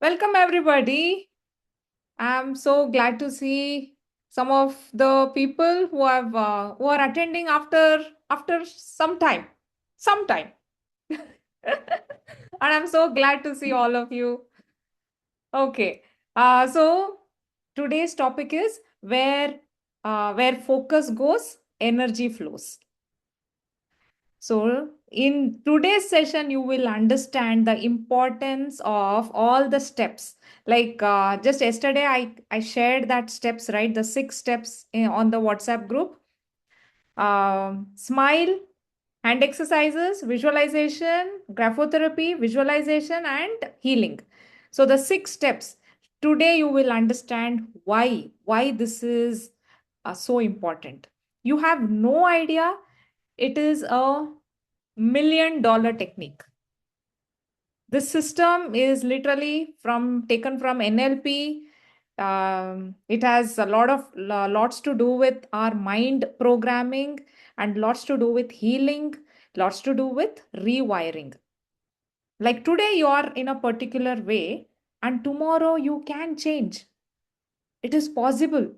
Welcome, everybody. I'm so glad to see some of the people who are attending after some time, and I'm so glad to see all of you. Okay, so today's topic is where focus goes, energy flows. So, in today's session, you will understand the importance of all the steps. Like just yesterday, I shared that steps, right? The 6 steps on the WhatsApp group. Smile, hand exercises, visualization, graphotherapy, visualization, and healing. So the 6 steps. Today, you will understand why this is so important. You have no idea. It is a $1 million technique. This system is literally from taken from NLP. It has lots to do with our mind programming and lots to do with healing, lots to do with rewiring. Like today, you are in a particular way, and tomorrow you can change. It is possible.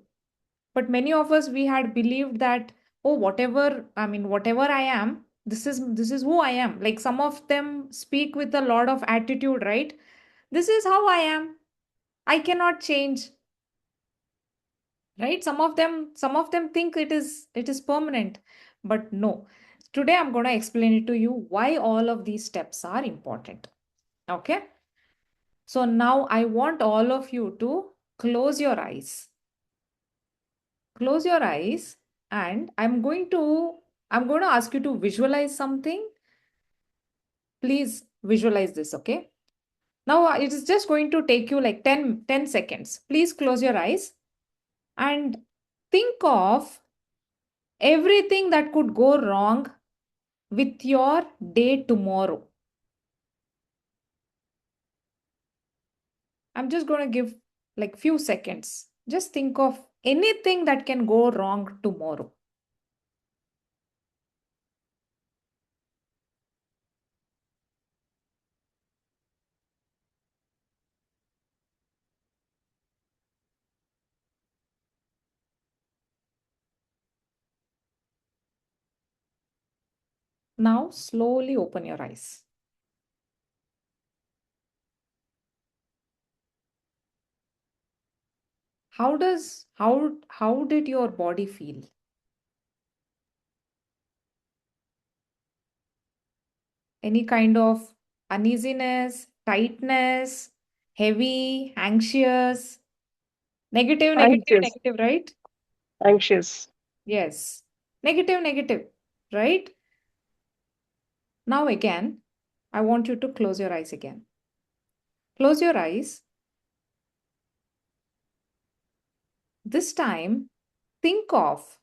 But many of us, we had believed that, oh, whatever I am, this is who I am. Like some of them speak with a lot of attitude, right? This is how I am. I cannot change, right? Some of them think it is permanent, but no. Today I'm going to explain it to you why all of these steps are important. Okay? So now I want all of you to close your eyes. Close your eyes, and I'm going to ask you to visualize something. Please visualize this, okay? Now it is just going to take you like 10 seconds. Please close your eyes and think of everything that could go wrong with your day tomorrow. I'm just going to give like few seconds. Just think of anything that can go wrong tomorrow. Now slowly open your eyes. How did your body feel? Any kind of uneasiness, tightness, heavy, anxious, negative, negative, Anxious, negative, right? anxious. Yes. Negative, negative, right? Now again, I want you to close your eyes again. Close your eyes. This time, think of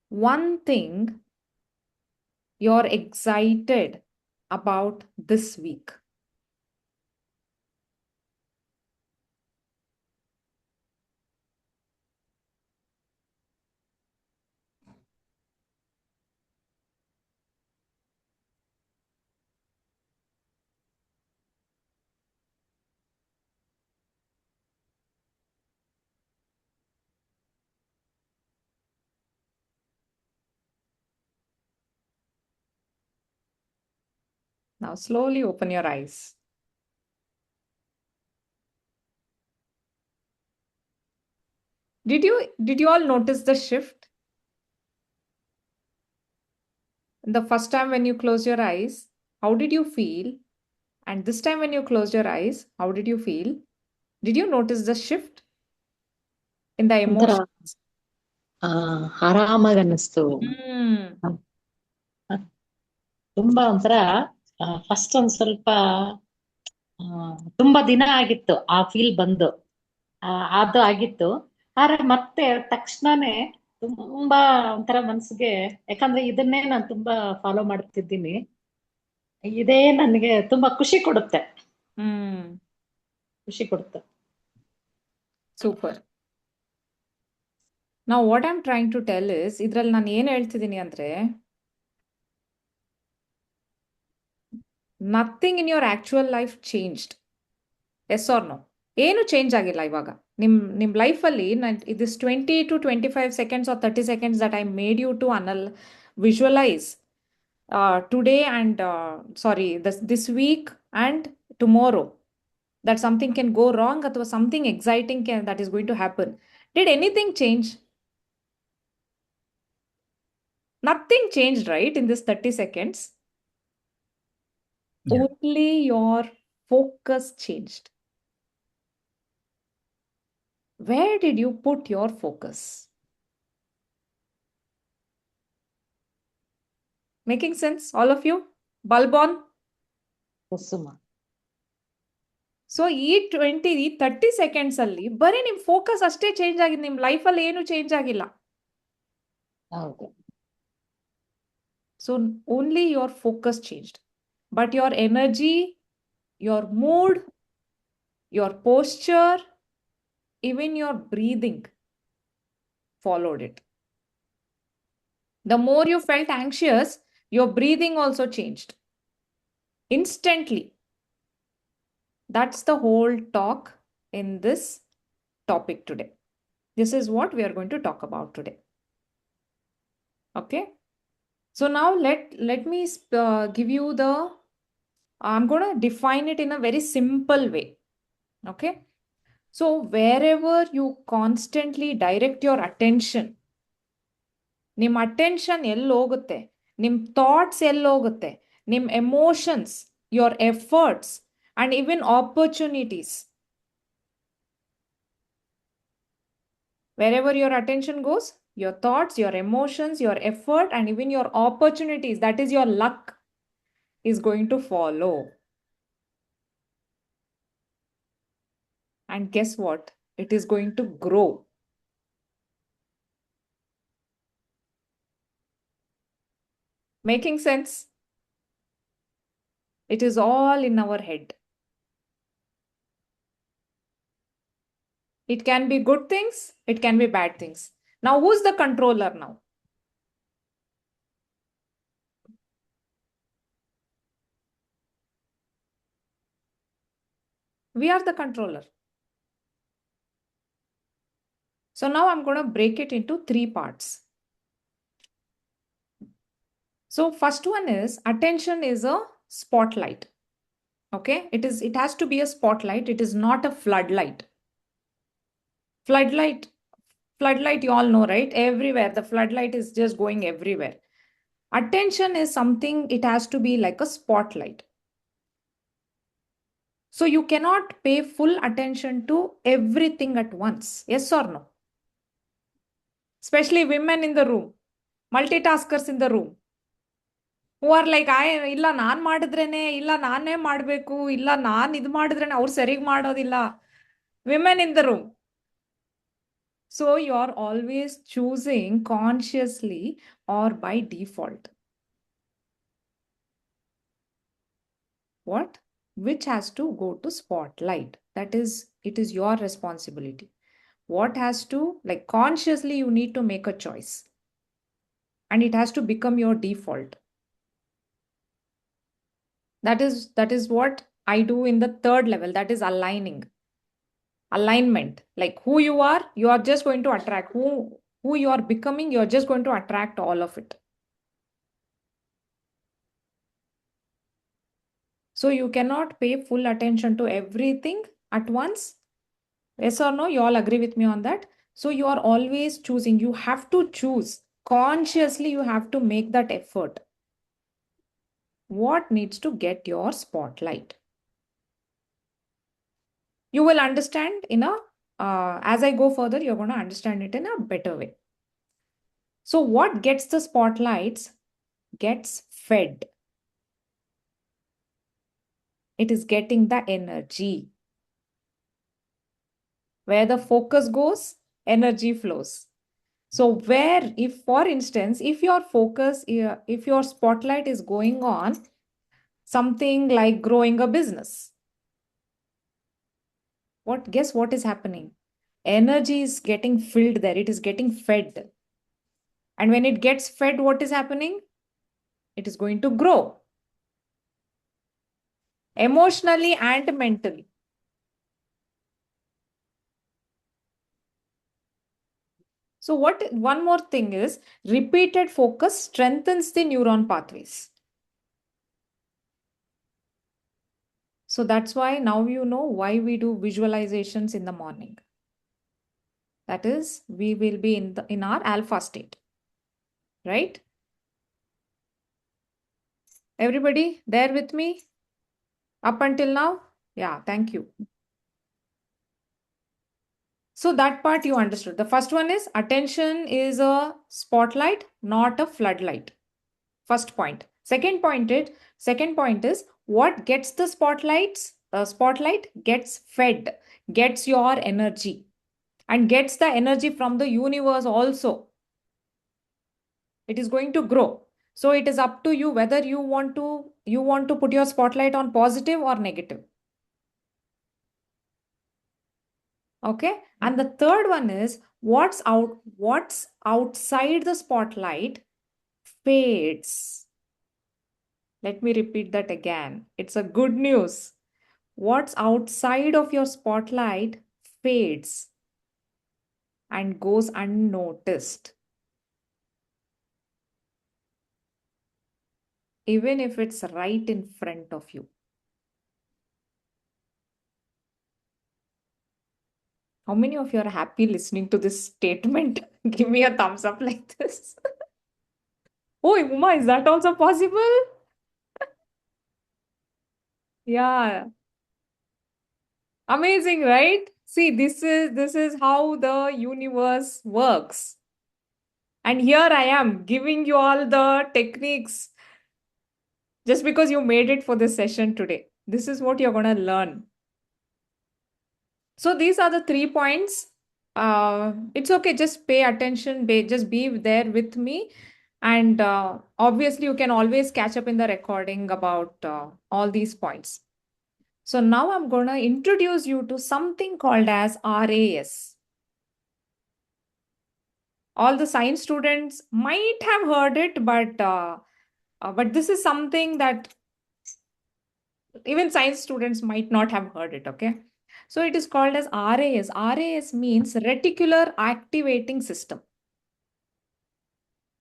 one thing you're excited about this week. Now slowly open your eyes. Did you all notice the shift? The first time when you close your eyes, how did you feel? And this time when you closed your eyes, how did you feel? Did you notice the shift in the ಒಂಥರ emotions? ಆ ಆರಾಮಾಗಿ ಅನ್ನಿಸ್ತು. Hmm. ತುಂಬಾ ಒಂಥರ first ಒಂದ್ ಸ್ವಲ್ಪ ಆ, ತುಂಬಾ ದಿನ ಆಗಿತ್ತು ಆ ಫೀಲ್ ಬಂದು. ಅದು ಆಗಿತ್ತು. ಆದ್ರೆ ಮತ್ತೆ ತಕ್ಷಣನೇ ತುಂಬಾ ಒಂಥರ ಮನ್ಸಿಗೆ, ಯಾಕಂದ್ರೆ ಇದನ್ನೇ ನಾನು ತುಂಬಾ ಫಾಲೋ ಮಾಡ್ತಿದ್ದೀನಿ. ಇದೇ ನನ್ಗೆ ತುಂಬಾ ಖುಷಿ ಕೊಡುತ್ತೆ. Hmm. ಖುಷಿ ಕೊಡುತ್ತೆ. Super. Now what I'm trying to tell is, ಇದ್ರಲ್ಲಿ ನಾನು ಏನು ಹೇಳ್ತಿದ್ದೀನಿ ಅಂದ್ರೆ, nothing in your actual life changed. Yes or no? ಏನು ಚೇಂಜ್ ಆಗಿಲ್ಲ ಇವಾಗ ನಿಮ್ಮ ಲೈಫಲ್ಲಿ. This 20 to 25 seconds or 30 seconds that I made you to visualize today and this week and tomorrow, that something can go wrong or something exciting that is going to happen. Did anything change? Nothing changed, right, in this 30 seconds? Yeah. Only your focus changed. Where did you put your focus? Making sense, all of you? Bulb on? Kusuma. So ಈ 30 seconds ಅಲ್ಲಿ ಬರೀ ನಿಮ್ focus ಅಷ್ಟೇ change ಆಗಿದೆ, ನಿಮ್ ಲೈಫಲ್ಲಿ ಏನು change ಆಗಿಲ್ಲ. ಹೌದು. So only your focus changed, but your energy, your mood, your posture, even your breathing followed it. The more you felt anxious, your breathing also changed instantly. That's the whole talk in this topic today. This is what we are going to talk about today. Okay? So now let me give you I'm going to define it in a very simple way. Okay? So wherever you constantly direct your attention, ನಿಮ್ಮ attention ಎಲ್ಲಿ ಹೋಗುತ್ತೆ, ನಿಮ್ಮ thoughts ಎಲ್ಲಿ ಹೋಗುತ್ತೆ, ನಿಮ್ಮ emotions, your efforts and even opportunities, wherever your attention goes, your thoughts, your emotions, your effort, and even your opportunities, that is your luck, is going to follow. And guess what? It is going to grow. Making sense? It is all in our head. It can be good things, it can be bad things. Now, who's the controller now? We are the controller. So now I'm going to break it into 3 parts. So first one is, attention is a spotlight. Okay? It has to be a spotlight. It is not a floodlight. Floodlight, you all know, right? Everywhere. The floodlight is just going everywhere. Attention is something, it has to be like a spotlight. So you cannot pay full attention to everything at once. Yes or no? Especially women in the room, multitaskers in the room, who are like, ಇಲ್ಲ ನಾನು ಮಾಡಿದ್ರೇನೆ, ಇಲ್ಲ ನಾನೇ ಮಾಡಬೇಕು, ಇಲ್ಲ ನಾನು ಇದು ಮಾಡಿದ್ರೇನೆ ಅವ್ರು ಸರಿಯಾಗಿ ಮಾಡೋದಿಲ್ಲ. Women in the room. So you are always choosing consciously or by default. What? Which has to go to spotlight. That is, it is your responsibility. What has to, like consciously you need to make a choice. And it has to become your default. That is what I do in the 3rd level. That is aligning. Alignment. Like who you are just going to attract. Who you are becoming, you're just going to attract all of it. So you cannot pay full attention to everything at once. Yes or no? You all agree with me on that? So you are always choosing. You have to choose. Consciously, you have to make that effort. What needs to get your spotlight? You will understand as I go further, you're going to understand it in a better way. So what gets the spotlights gets fed. It is getting the energy. Where the focus goes, energy flows. So if for instance, if your spotlight is going on something like growing a business, guess what is happening? Energy is getting filled there. It is getting fed. And when it gets fed, what is happening? It is going to grow. Emotionally and mentally. So one more thing is repeated focus strengthens the neuron pathways. So that's why now you know why we do visualizations in the morning. That is, we will be in our alpha state, right? Everybody there with me up until now? Yeah, thank you. So that part you understood. The first one is attention is a spotlight, not a floodlight. First point. Second point is what gets the spotlights? The spotlight gets fed, gets your energy, and gets the energy from the universe also. It is going to grow. So it is up to you whether you want to put your spotlight on positive or negative. Okay. And the third one is what's outside the spotlight fades. Let me repeat that again. It's a good news. What's outside of your spotlight fades and goes unnoticed. Even if it's right in front of you. How many of you are happy listening to this statement? Give me a thumbs up like this. Oh, Uma, is that also possible? Yeah. Amazing, right? See, this is how the universe works. And here I am giving you all the techniques just because you made it for this session today. This is what you're going to learn. So these are the 3 points. It's okay, just pay attention, just be there with me. And obviously, you can always catch up in the recording about all these points. So now I'm going to introduce you to something called as RAS. All the science students might have heard it, but this is something that even science students might not have heard it, okay? So it is called as RAS. RAS means reticular activating system.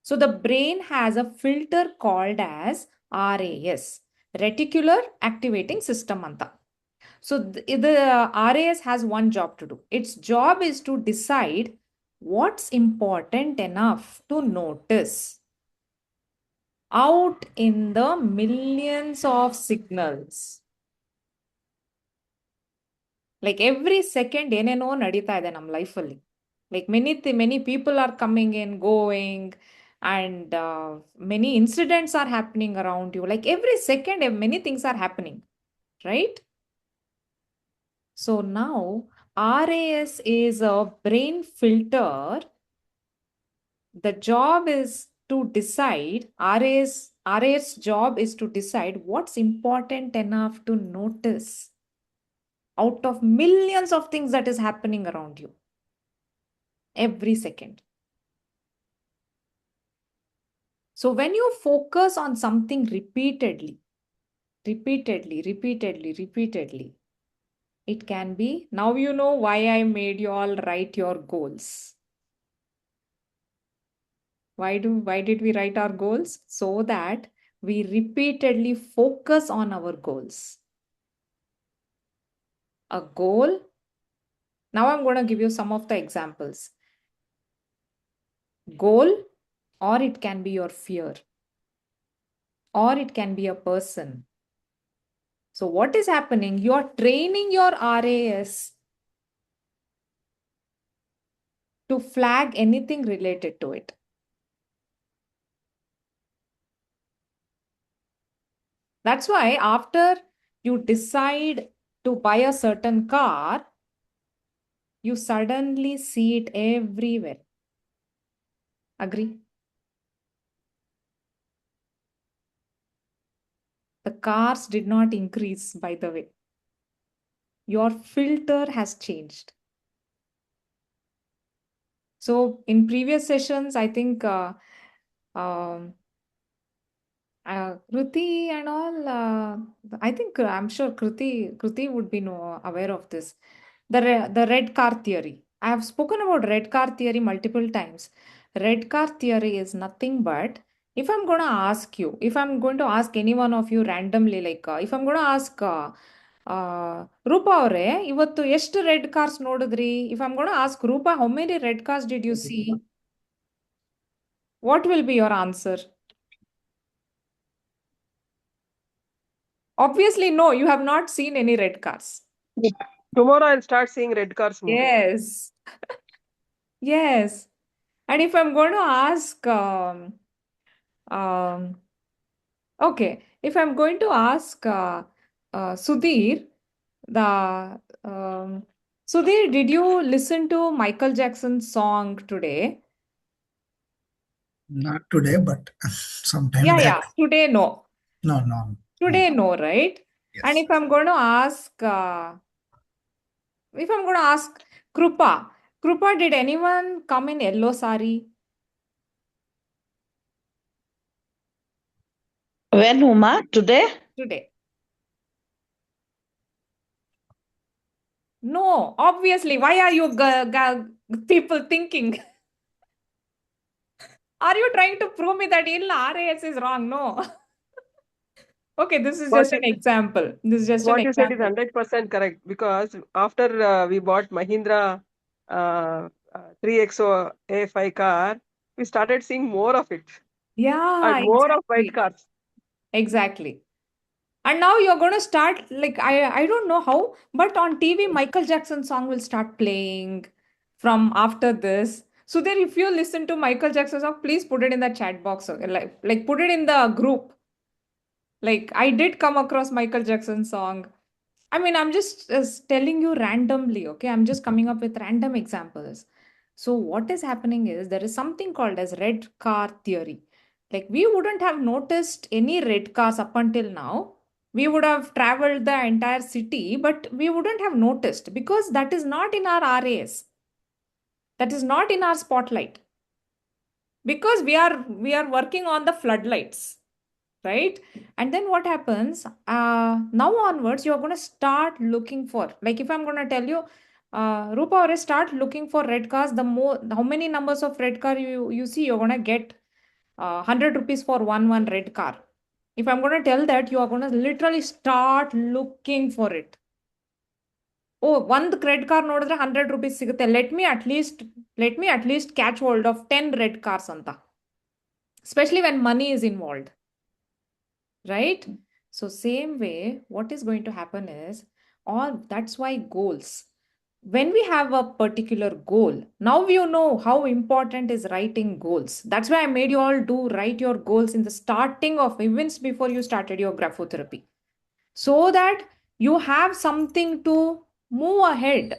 So the brain has a filter called as RAS, reticular activating system anta. So the RAS has one job to do. Its job is to decide what's important enough to notice out in the millions of signals. Like every second ಏನೇನೋ ನಡೀತಾ ಇದೆ ನಮ್ಮ ಲೈಫಲ್ಲಿ. Like many people are coming in, going, and many incidents are happening around you. Like every second, many things are happening, right? So now RAS is a brain filter. The job is to decide, RAS job is to decide what's important enough to notice out of millions of things that is happening around you every second. So when you focus on something repeatedly, it can be, now you know why I made you all write your goals. Why did we write our goals? So that we repeatedly focus on our goals. A goal. Now I'm going to give you some of the examples. Goal, or it can be your fear, or it can be a person. So what is happening? You are training your RAS to flag anything related to it. That's why after you decide to buy a certain car, you suddenly see it everywhere. Agree? The cars did not increase, by the way. Your filter has changed. So in previous sessions, I think Kruti and all, I think I'm sure Kruti would be aware of this. The red car theory. I have spoken about red car theory multiple times. Red car theory is nothing but if I'm going to ask you, if I'm going to ask any one of you randomly, like if I'm going to ask Roopa ಅವರೇ ಇವತ್ತು ಎಷ್ಟು red cars ನೋಡಿದ್ರಿ? If I'm going to ask Rupa, how many red cars did you see? What will be your answer? Obviously, no, you have not seen any red cars. Tomorrow I'll start seeing red cars movie. Yes. Yes. And if I'm going to ask, okay, if I'm going to ask Sudhir, Sudhir, did you listen to Michael Jackson's song today? Not today, but sometime Yeah, back. yeah. Today, no. No. Today, no, right? And Yes. if I'm going to ask, Krupa, did anyone come in yellow sari When, Uma? Today? today? No, obviously. Why are you people thinking? Are you trying to prove me that RAS is wrong? No. Okay, this is just an example. This is just an What you said is example. 100% correct, because after we bought Mahindra 3XO A5 car, we started seeing more of it Yeah, and more of exactly. white cars. Exactly. And now you're going to start, like, I don't know how, but on TV, Michael Jackson song will start playing from after this. So then if you listen to Michael Jackson song, please put it in the chat box. Okay? Like put it in the group. Like I did come across Michael Jackson song. I mean, I'm just telling you randomly, okay? I'm just coming up with random examples. So what is happening is there is something called as red car theory. Like we wouldn't have noticed any red cars up until now. We would have traveled the entire city, but we wouldn't have noticed because that is not in our RAS. That is not in our spotlight. Because we are working on the floodlights, right? And then what happens? Now onwards, you're going to start looking for, like if I'm going to tell you, Rupa, or start looking for red cars, the more, how many numbers of red car you see, you're going to get 100 rupees for one red car. If I'm going to tell that, you are going to literally start looking for it. Oh, one red car ನೋಡಿದ್ರೆ 100 rupees ಸಿಗುತ್ತೆ. Let me at least catch hold of 10 red cars ಅಂತ. Especially when money is involved. Right? So same way, what is going to happen is that's why goals. When we have a particular goal, now you know how important is writing goals. That's why I made you all do write your goals in the starting of events before you started your graphotherapy. So that you have something to move ahead,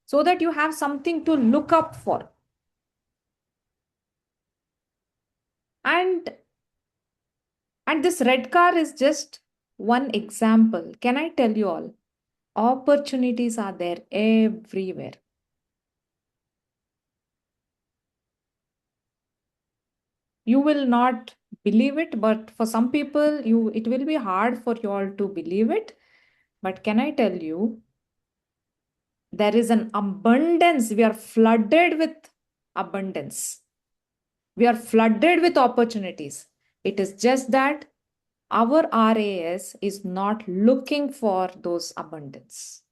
so that you have something to look up for. And this red car is just one example. Can I tell you all? Opportunities are there everywhere. You will not believe it, but for some people, it will be hard for you all to believe it. But can I tell you, there is an abundance. We are flooded with abundance. We are flooded with opportunities. It is just that our RAS is not looking for those abundance.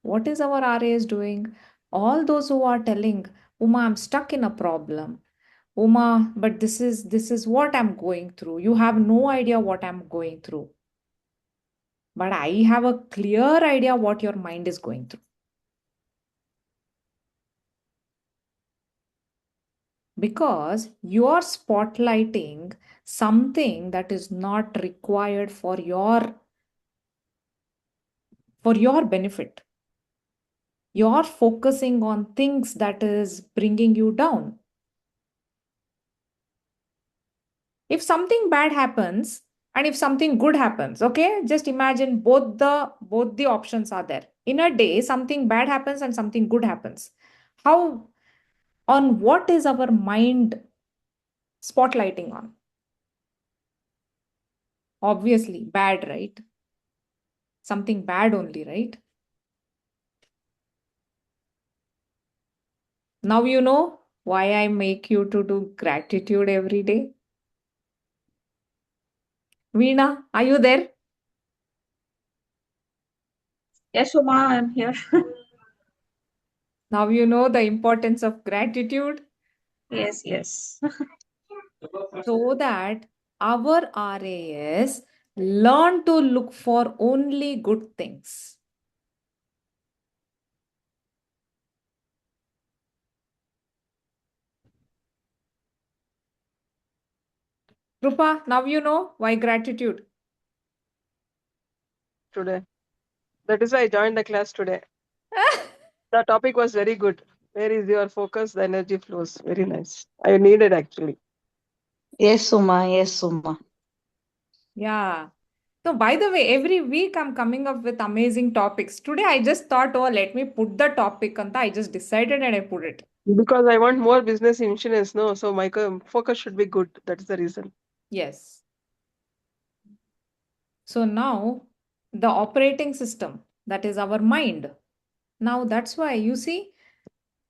What is our RAS doing? All those who are telling, Uma, I'm stuck in a problem. Uma, but this is what I'm going through. You have no idea what I'm going through. But I have a clear idea what your mind is going through. Because you are spotlighting something that is not required for your benefit. You're focusing on things that is bringing you down. If something bad happens and if something good happens, okay, just imagine both the options are there. In a day, something bad happens and something good happens. On what is our mind spotlighting on? Obviously, bad, right? Something bad only, right? Now you know why I make you to do gratitude every day. Veena, are you there? Yes, Uma, I'm here. Now you know the importance of gratitude Yes, yes. so that our RAS learn to look for only good things. Rupa, now you know why gratitude. Today. That is why I joined the class today. The topic was very good. Where is your focus? The energy flows. Very nice. I needed actually. Yes, Uma. Yes, Uma. Yeah. So, by the way, every week I'm coming up with amazing topics. Today I just thought, oh, let me put the topic, Kanta. I just decided and I put it. Because I want more business insurance, no? So my focus should be good. That is the reason. Yes. So now the operating system, that is our mind. Now that's why you see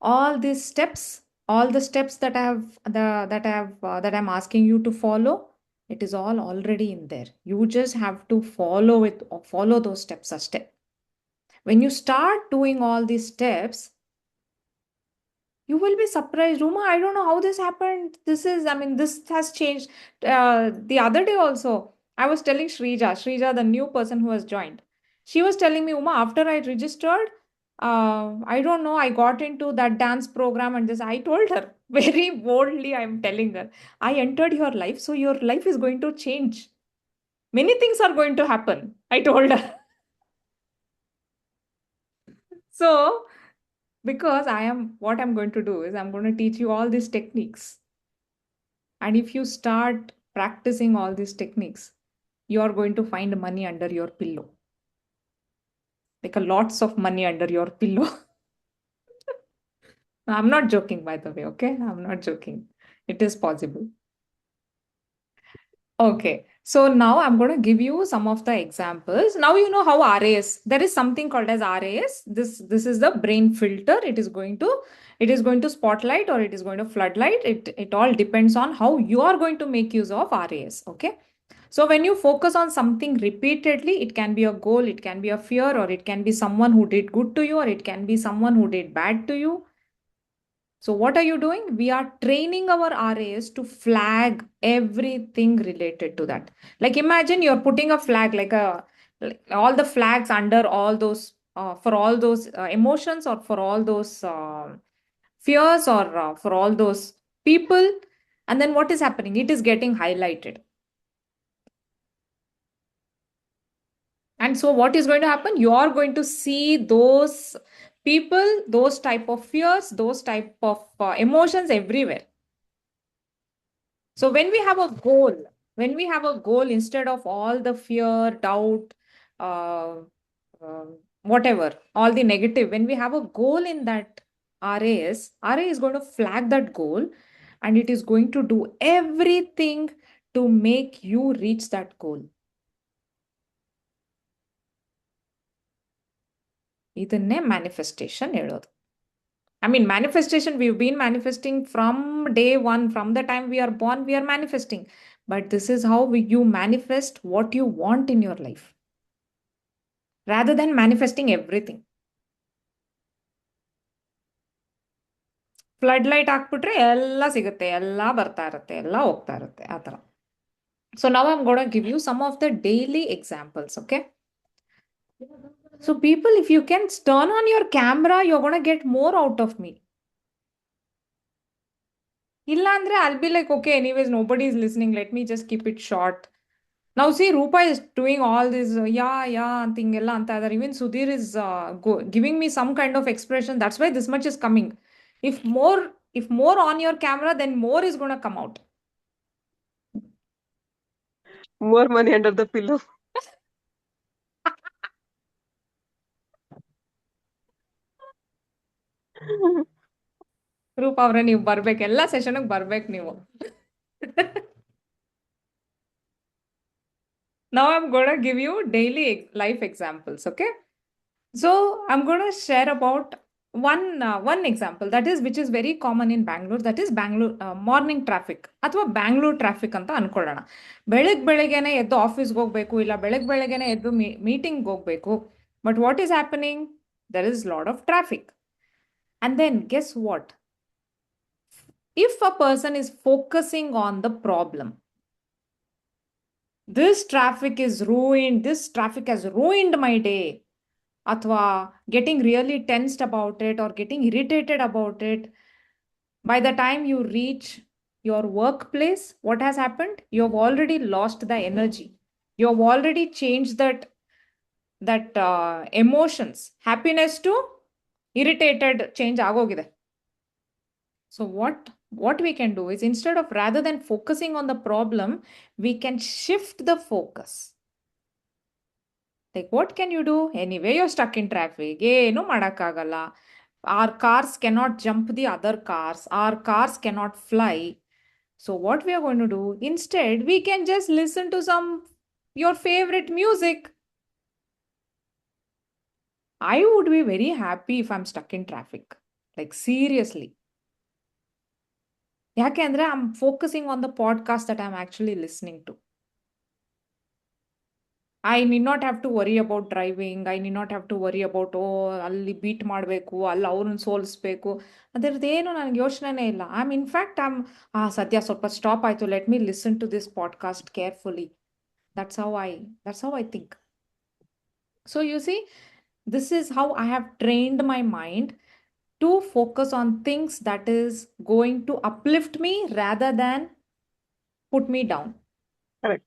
all these steps, all the steps that that I'm asking you to follow, it is all already in there. You just have to follow it or follow those steps a step. When you start doing all these steps, you will be surprised. Ruma, I don't know how this happened. This has changed. The other day also, I was telling Shrija, the new person who has joined. She was telling me, Uma, after I registered, I don't know, I got into that dance program and this. I told her very boldly, I'm telling her, I entered your life, so your life is going to change. Many things are going to happen. I told her. So, because what I'm going to do is I'm going to teach you all these techniques. And if you start practicing all these techniques, you are going to find money under your pillow. Like a lots of money under your pillow. I'm not joking, by the way, okay? I'm not joking. It is possible. Okay, so now I'm going to give you some of the examples. Now you know how RAS. There is something called as RAS. This is the brain filter. It is going to spotlight or it is going to floodlight. It all depends on how you are going to make use of RAS. Okay. So when you focus on something repeatedly, it can be a goal, it can be a fear, or it can be someone who did good to you, or it can be someone who did bad to you. So what are you doing? We are training our RAs to flag everything related to that. Like imagine you're putting a flag like all the flags under all those for all those emotions or for all those fears or for all those people. And then what is happening? It is getting highlighted. And so what is going to happen? You are going to see those people, those type of fears, those type of emotions everywhere. So when we have a goal instead of all the fear, doubt, uh, uh, whatever, all the negative, when we have a goal in that RA is going to flag that goal and it is going to do everything to make you reach that goal. ಇದನ್ನೇ manifestation ಹೇಳೋದು. Manifestation, we've been manifesting from day one, from the time we are born, we are manifesting. But this is how you manifest what you want in your life rather than manifesting everything. Flood light ಹಾಕ್ಬಿಟ್ರೆ ಎಲ್ಲ ಸಿಗುತ್ತೆ, ಎಲ್ಲ ಬರ್ತಾ ಇರುತ್ತೆ, ಎಲ್ಲ ಹೋಗ್ತಾ ಇರುತ್ತೆ ಆ ಥರ. So now I'm going to give you some of the daily examples, okay? So people, if you can turn on your camera, you're going to get more out of me. Illa andre I'll be like, okay, anyways, nobody is listening. Let me just keep it short. Now see, Rupa is doing all this, yeah, thingella anta idare. Even Sudhir is giving me some kind of expression. That's why this much is coming. If more on your camera, then more is going to come out. More money under the pillow. ರೂಪ ಅವ್ರೆ ನೀವು ಬರ್ಬೇಕು, ಎಲ್ಲ ಸೆಷನ್ಗೆ ಬರ್ಬೇಕು ನೀವು. Now I'm gonna give you daily life examples, okay? So I'm gonna share about one example that is which is very common in Bangalore. That is Bangalore morning traffic ಅಥವಾ Bangalore traffic ಅಂತ ಅನ್ಕೊಳ್ಳೋಣ. ಬೆಳಗ್ಗೆನೆ ಎದ್ದು ಆಫೀಸ್ಗೆ ಹೋಗ್ಬೇಕು, ಇಲ್ಲ ಬೆಳಗ್ಗೆನೆ ಎದ್ದು ಮೀಟಿಂಗ್ ಹೋಗ್ಬೇಕು. But what is happening? There is a lot of traffic. And then guess what? If a person is focusing on the problem, this traffic is ruined, this traffic has ruined my day, ಅಥವಾ getting really tensed about it or getting irritated about it, by the time you reach your workplace, what has happened? You have already lost the energy. You have already changed that emotions, happiness to irritated change agogide. So what we can do is, instead of rather than focusing on the problem, we can shift the focus. Like, what can you do? Anyway, you're stuck in traffic. ಏನು ಮಾಡಕ್ಕಾಗಲ್ಲ. Our cars cannot jump the other cars. Our cars cannot fly. So what we are going to do? Instead, we can just listen to your favorite music. I would be very happy if I'm stuck in traffic. Like, seriously. ಯಾಕೆಂದ್ರೆ I'm focusing on the podcast that I'm actually listening to. I need not have to worry about driving. I need not have to worry about, ಅಲ್ಲಿ beet ಮಾಡಬೇಕು, ಅಲ್ಲಿ ಅವ್ರನ್ನ ಸೋಲಿಸ್ಬೇಕು, ಅದರದ್ದೇನು ನನಗೆ ಯೋಚನೆನೇ ಇಲ್ಲ. ಸದ್ಯ ಸ್ವಲ್ಪ stop ಆಯಿತು, let me listen to this podcast carefully. That's how I think. So you see, this is how I have trained my mind to focus on things that is going to uplift me rather than put me down. Correct.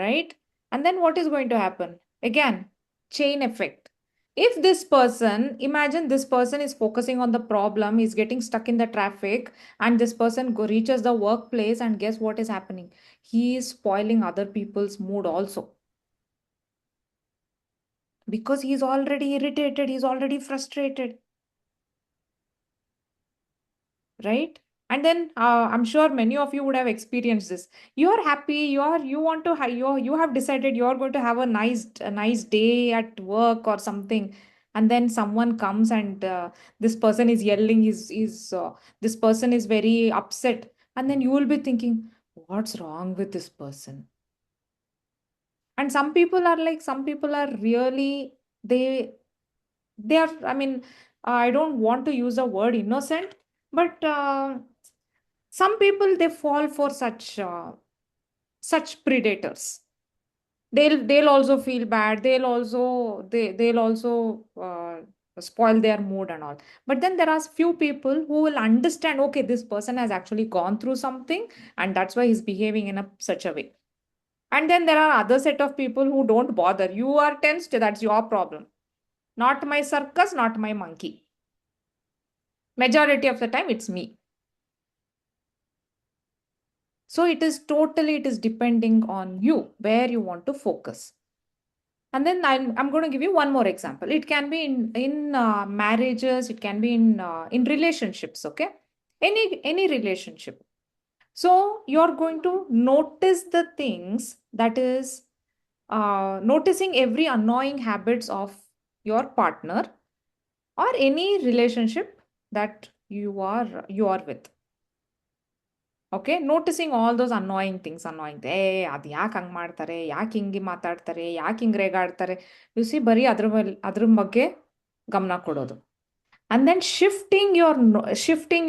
Right? And then what is going to happen? Again, chain effect. If this person, imagine this person is focusing on the problem, is getting stuck in the traffic, and this person reaches the workplace, and guess what is happening? He is spoiling other people's mood also. Because he's already irritated, he's already frustrated. Right? And then I'm sure many of you would have experienced this. You're happy, you have decided you're going to have a nice day at work or something, and then someone comes and this person is yelling, this person is very upset, and then you will be thinking, what's wrong with this person? And some people are really, they are, I don't want to use the word innocent, but some people, they fall for such predators. They'll also feel bad. They'll also spoil their mood and all. But then there are few people who will understand, okay, this person has actually gone through something, and that's why he's behaving in such a way. And then there are other set of people who don't bother. You are tensed, that's your problem. Not my circus, not my monkey. Majority of the time, it's me. So it is depending on you, where you want to focus. And then I'm going to give you one more example. It can be in marriages, it can be in relationships, okay? Any relationship. So you're going to notice the things, that is noticing every annoying habits of your partner or any relationship that you are with. Okay, noticing all those annoying things. ಅದು ಯಾಕೆ ಹಂಗೆ ಮಾಡ್ತಾರೆ, ಯಾಕೆ ಹಿಂಗೆ ಮಾತಾಡ್ತಾರೆ, ಯಾಕೆ ಹಿಂಗೆ ರೇಗಾಡ್ತಾರೆ, U C, ಬರೀ ಅದ್ರ ಬಗ್ಗೆ ಗಮನ ಕೊಡೋದು. And then shifting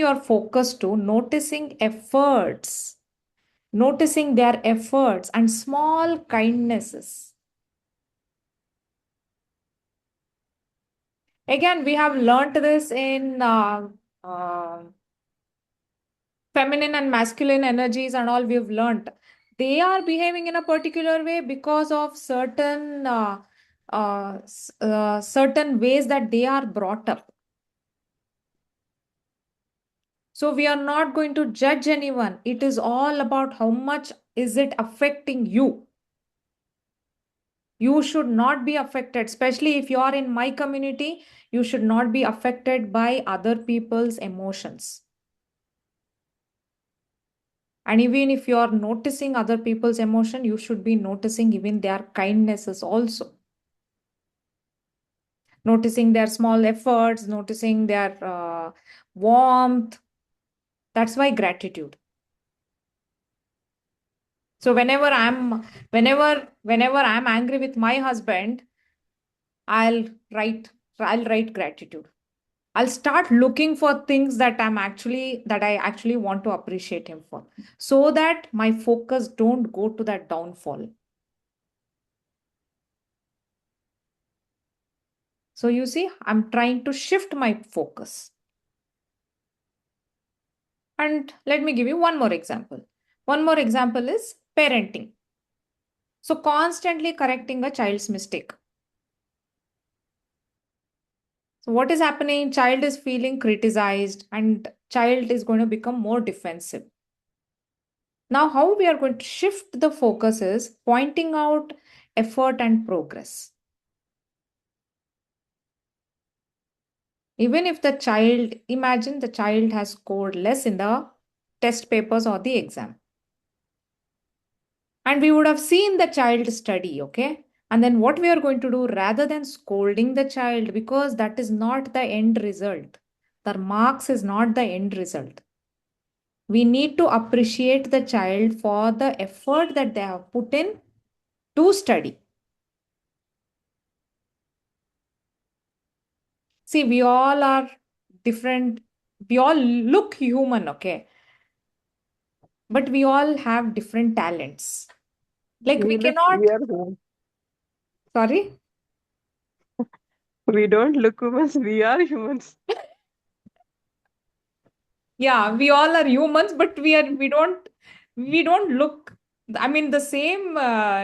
your focus to noticing their efforts and small kindnesses. Again, we have learnt this in feminine and masculine energies and all. We've learnt they are behaving in a particular way because of certain ways that they are brought up. So we are not going to judge anyone. It is all about how much is it affecting you. You should not be affected, especially if you are in my community. You should not be affected by other people's emotions. And even if you are noticing other people's emotion, you should be noticing even their kindnesses also. Noticing their small efforts, noticing their warmth. That's why gratitude. So whenever I'm angry with my husband, I'll write gratitude. I'll start looking for things that I actually want to appreciate him for, so that my focus don't go to that downfall. So you see, I'm trying to shift my focus. And let me give you one more example. One more example is parenting. So constantly correcting a child's mistake. So what is happening? Child is feeling criticized and child is going to become more defensive. Now, how we are going to shift the focus is pointing out effort and progress. Even if imagine the child has scored less in the test papers or the exam. And we would have seen the child study, okay? And then what we are going to do, rather than scolding the child, because that is not the end result. The marks is not the end result. We need to appreciate the child for the effort that they have put in to study. See, we all are different. We all look human, okay? But we all have different talents. Like we We cannot, are humans. sorry? We don't look humans, we are humans. Yeah, we all are humans, but we don't look, I mean, the same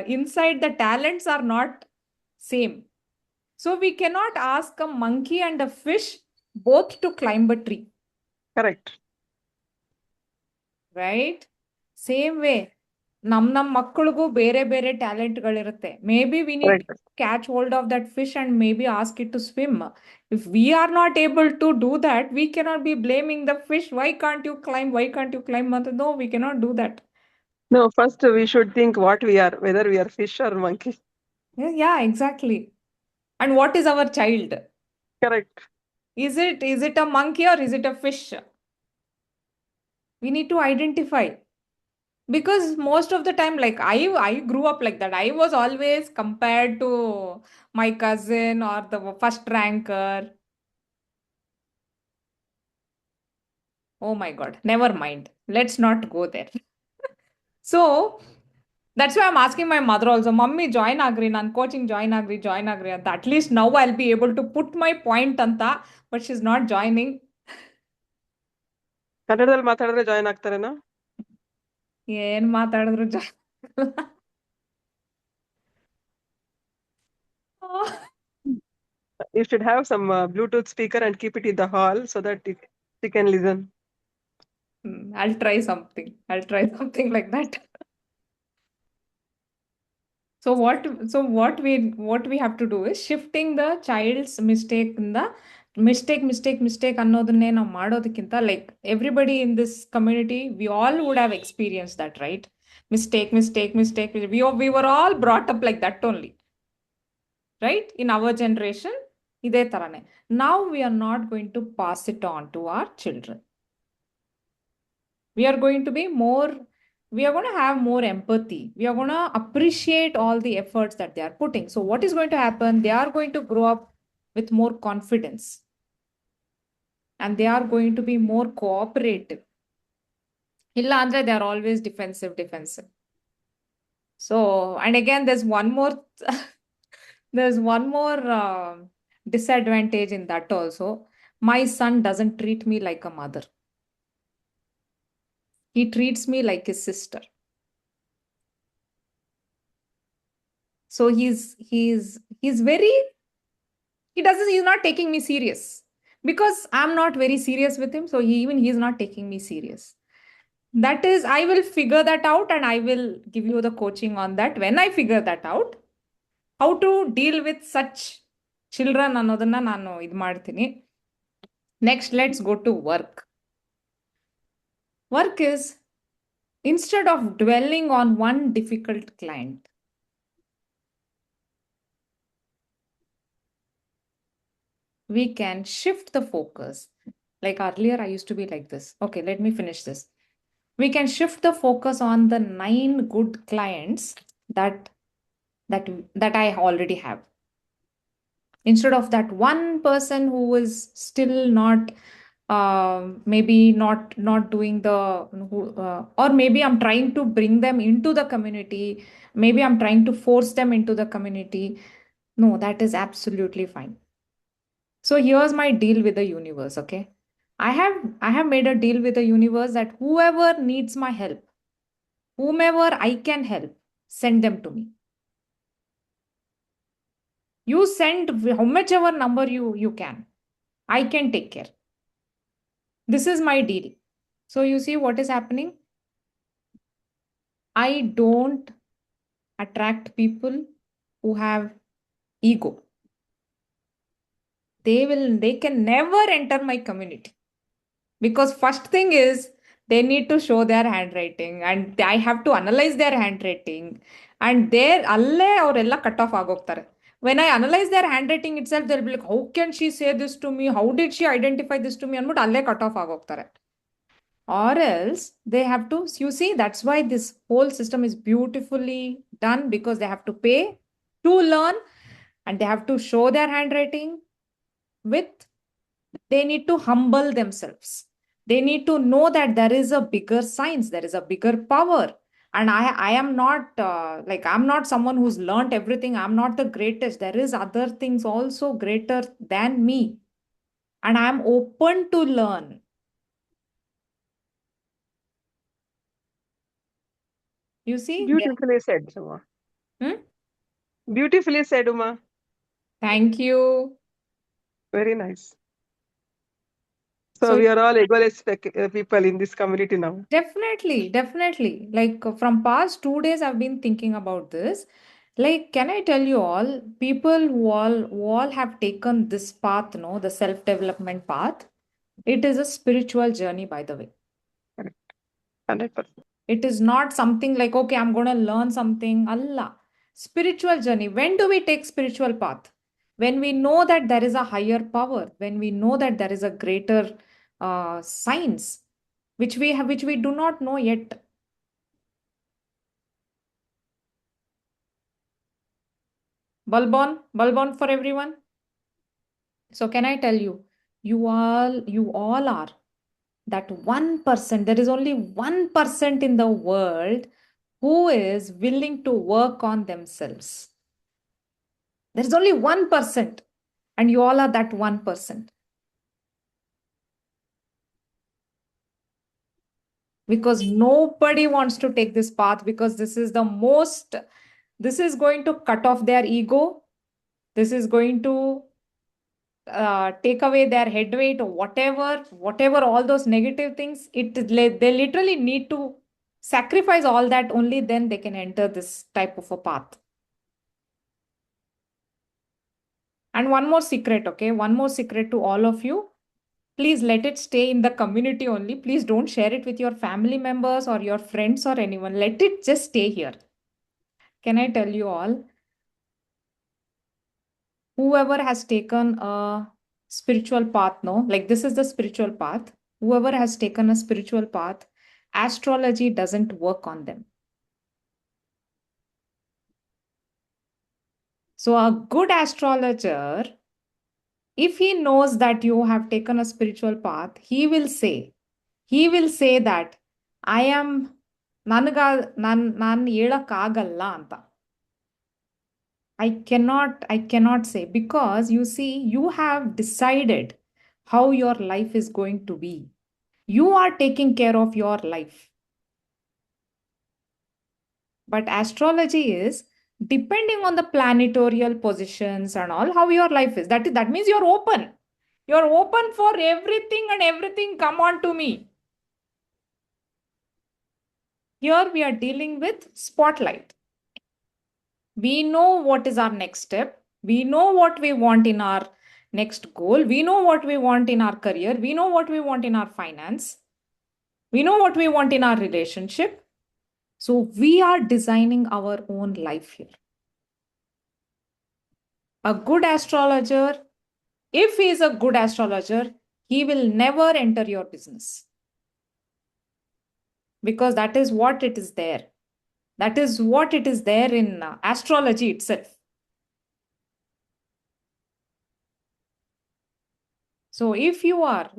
inside the talents are not same. So we cannot ask a monkey and a fish both to climb a tree, Correct. right? Same way. ನಮ್ಮ ಮಕ್ಕಳಿಗೂ ಬೇರೆ ಬೇರೆ ಟ್ಯಾಲೆಂಟ್ಗಳಿರುತ್ತೆ. Maybe we need to Correct. catch hold of that fish and maybe ask it to swim. If we are not able to do that, we cannot be blaming the fish. Why can't you climb? Why can't you climb? No, we cannot do that. No, first we should think what we are, whether we are fish or monkey. Yeah, exactly. And what is our child? Correct. Is it a monkey or is it a fish? We need to identify. Because most of the time, like I grew up like that. I was always compared to my cousin or the first ranker. Oh my God, never mind. Let's not go there. So that's why I'm asking my mother also, Mummy, join agri, nan coaching join agri anta. At least now I'll be able to put my point anta, but she's not joining. ಕನ್ನಡದಲ್ಲಿ ಮಾತಾಡಿದ್ರೆ join ಆಗ್ತಾರೇನಾ? ಏನ್ ಮಾತಾಡಿದ್ರು You should have some Bluetooth speaker and keep it in the hall so that she can listen. I'll try something. Like that. So what we have to do is shifting the child's mistake in the mistake ಅನ್ನೋದನ್ನೇ ನಾವು ಮಾಡೋದಕ್ಕಿಂತ, like everybody in this community, we all would have experienced that, right? Mistake. We were all brought up like that only, right? In our generation, ಇದೇ ತರಾನೇ. Now we are not going to pass it on to our children. We are going to have more empathy. We are going to appreciate all the efforts that they are putting. So what is going to happen? They are going to grow up with more confidence. And they are going to be more cooperative. Illa andre they are always defensive. So, and again, there's one more disadvantage in that also. My son doesn't treat me like a mother. He treats me like his sister. So he's not taking me serious because I'm not very serious with him. So he's not taking me serious. That is, I will figure that out and I will give you the coaching on that. When I figure that out, how to deal with such children ಅನ್ನೋದನ್ನ ನಾನು ಇದು ಮಾಡ್ತೀನಿ. Next, let's go to work. Work is instead of dwelling on one difficult client, we can shift the focus. Like earlier, I used to be like this. Okay, let me finish this. We can shift the focus on the 9 good clients that I already have. Instead of that one person who is still not maybe not doing the or maybe I'm trying to bring them into the community, maybe I'm trying to force them into the community. No, that is absolutely fine. So here's my deal with the universe, okay? I have made a deal with the universe that whoever needs my help, whomever I can help, send them to me. You send how much ever number you can. I can take care. This is my deal. So you see what is happening? I don't attract people who have ego. They can never enter my community. Because first thing is they need to show their handwriting and I have to analyze their handwriting. And there allೇ ಅವರೆಲ್ಲ cut off ಆಗೋಗ್ತಾರೆ. When I analyze their handwriting itself, they'll be like, how can she say this to me? How did she identify this to me? ಅಂದ್ಬಿಟ್ಟು ಅಲ್ಲೇ cut off ಆಗೋಗ್ತಾರೆ. Or else they have to, you see, that's why this whole system is beautifully done, because they have to pay to learn and they have to show their handwriting with, they need to humble themselves. They need to know that there is a bigger science, there is a bigger power. And I am not like, I'm not someone who's learned everything. I'm not the greatest. There is other things also greater than me. And I'm open to learn. You see? Beautifully said, Uma. Beautifully said, Uma. Thank you. Very nice. So So we are all egoless people in this community now. definitely. Like from past 2 days, I've been thinking about this. Like, can I tell you all, people who all have taken this path, no, the self-development path, it is a spiritual journey, by the way. Correct. 100%. It is not something like, okay, I'm going to learn something. Allah. Spiritual journey. When do we take spiritual path? When we know that there is a higher power, when we know that there is a greater science, which we do not know yet. Bulb on for everyone. So can I tell you, you all are that 1%. There is only 1% in the world who is willing to work on themselves. There is only 1%, and you all are that 1%. Because nobody wants to take this path, because this is going to cut off their ego. This is going to take away their head weight or whatever, all those negative things. They literally need to sacrifice all that, only then they can enter this type of a path. And one more secret, okay? One more secret to all of you. Please let it stay in the community only. Please don't share it with your family members or your friends or anyone. Let it just stay here. Can I tell you all? Whoever has taken a spiritual path, no? Like this is the spiritual path. Whoever has taken a spiritual path, astrology doesn't work on them. So a good astrologer, if he knows that you have taken a spiritual path, he will say that I am ನಾನು ಹೇಳಕ್ಕಾಗಲ್ಲ ಅಂತ. I cannot say, because you see, you have decided how your life is going to be. You are taking care of your life. But astrology is depending on the planetarial positions and all, how your life is. That means you're open. You're open for everything, and everything come on to me. Here we are dealing with spotlight. We know what is our next step. We know what we want in our next goal. We know what we want in our career. We know what we want in our finance. We know what we want in our relationship. So we are designing our own life here. A good astrologer, if he is a good astrologer, he will never enter your business because that is what it is there. That is what it is there in astrology itself. So if you are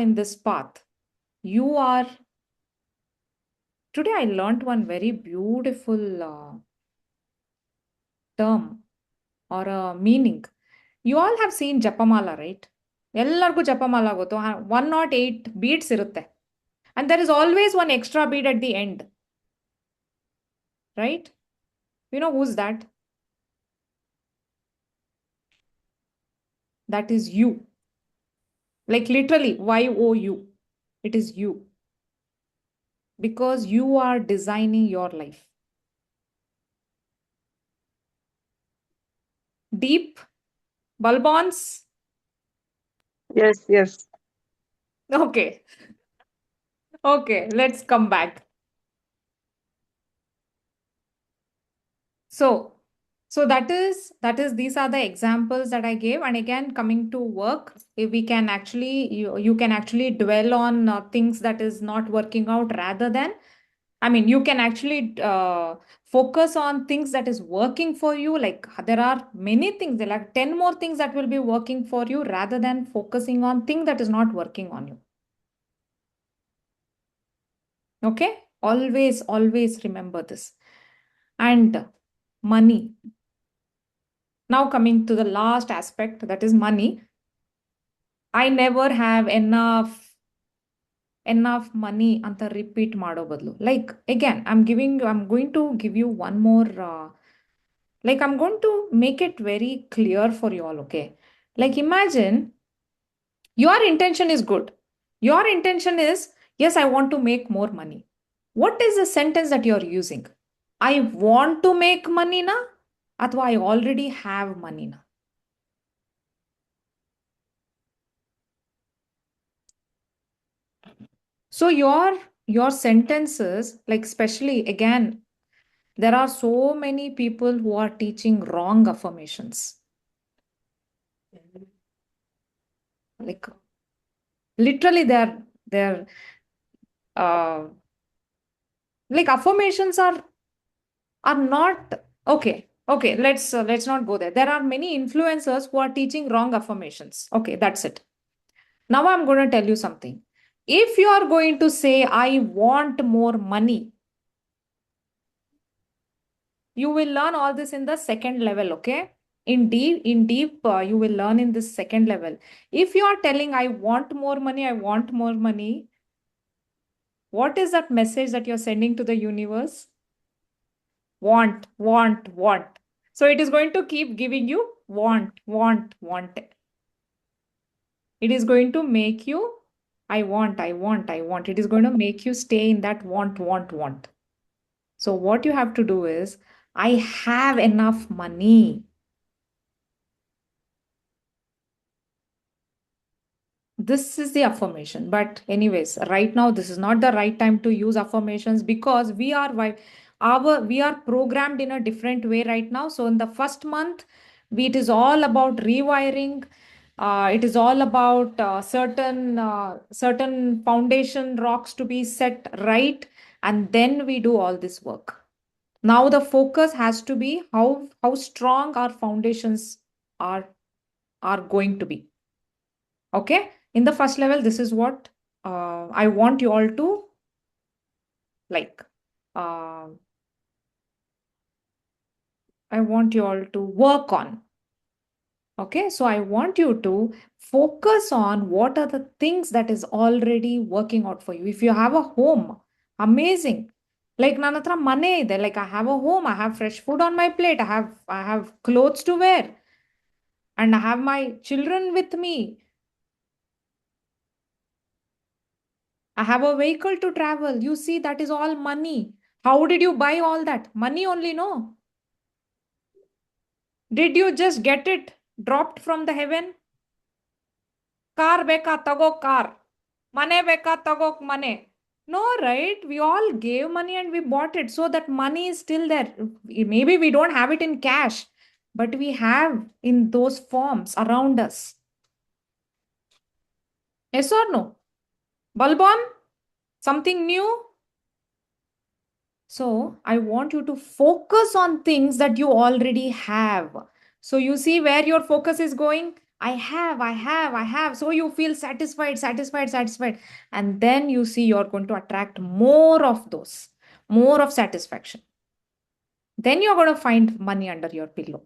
in this path, you are. Today I learned one very beautiful term or a meaning. You all have seen Japamala, right? ಎಲ್ಲರಿಗೂ ಜಪಮಾಲ ಗೊತ್ತು 108 beads ಇರುತ್ತೆ. And there is always one extra bead at the end. Right? You know who's that? That is you. Like literally, YOU. It is you. Because you are designing your life. Deep Balbons. Yes, yes. Okay. Okay, let's come back. So that is these are the examples that I gave. And again, coming to work, if we can actually you can actually dwell on things that is not working out rather than, I mean, you can actually focus on things that is working for you. Like there are many things, there are like 10 more things that will be working for you rather than focusing on thing that is not working on you. Okay? Always remember this. And money. Now coming to the last aspect, that is money. I never have enough money ಅಂತ repeat ಮಾಡೋ ಬದಲು, like again I'm going to give you one more like I'm going to make it very clear for you all. Okay, like imagine your intention is good. Your intention is, yes, I want to make more money. What is the sentence that you're using? I want to make money na, ಅಥವಾ I already have money na? So your sentences, like especially again, there are so many people who are teaching wrong affirmations. Like literally they're like affirmations are not okay. Okay, let's not go there. There are many influencers who are teaching wrong affirmations. Okay, that's it. Now I'm going to tell you something. If you are going to say I want more money, you will learn all this in the second level. Okay, in deep you will learn in this second level. If you are telling I want more money, I want more money, what is that message that you're sending to the universe? Want. So it is going to keep giving you want. It is going to make you I want. It is going to make you stay in that want. So what you have to do is, I have enough money. This is the affirmation. But anyways, right now this is not the right time to use affirmations because we are programmed in a different way right now. So in the first month, it is all about rewiring. It is all about certain foundation rocks to be set right, and then we do all this work. Now the focus has to be how strong our foundations are going to be. Okay, in the first level, this is what I want you all to like. I want you all to work on. Okay, so I want you to focus on what are the things that is already working out for you. If you have a home, amazing. Like ನನ್ನ ಹತ್ರ ಮನೆ ಇದೆ, like I have a home, I have fresh food on my plate, I have clothes to wear, and I have my children with me. I have a vehicle to travel. You see, that is all money. How did you buy all that? Money only, no? Did you just get it dropped from the heaven? Car beka tago car. Mane beka tago mane. No, right? We all gave money and we bought it. So that money is still there. Maybe we don't have it in cash, but we have in those forms around us. Yes or no? Bulb on? Something new? So I want you to focus on things that you already have. So you see where your focus is going? I have. So you feel satisfied. And then you see you're going to attract more of those, more of satisfaction. Then you're going to find money under your pillow.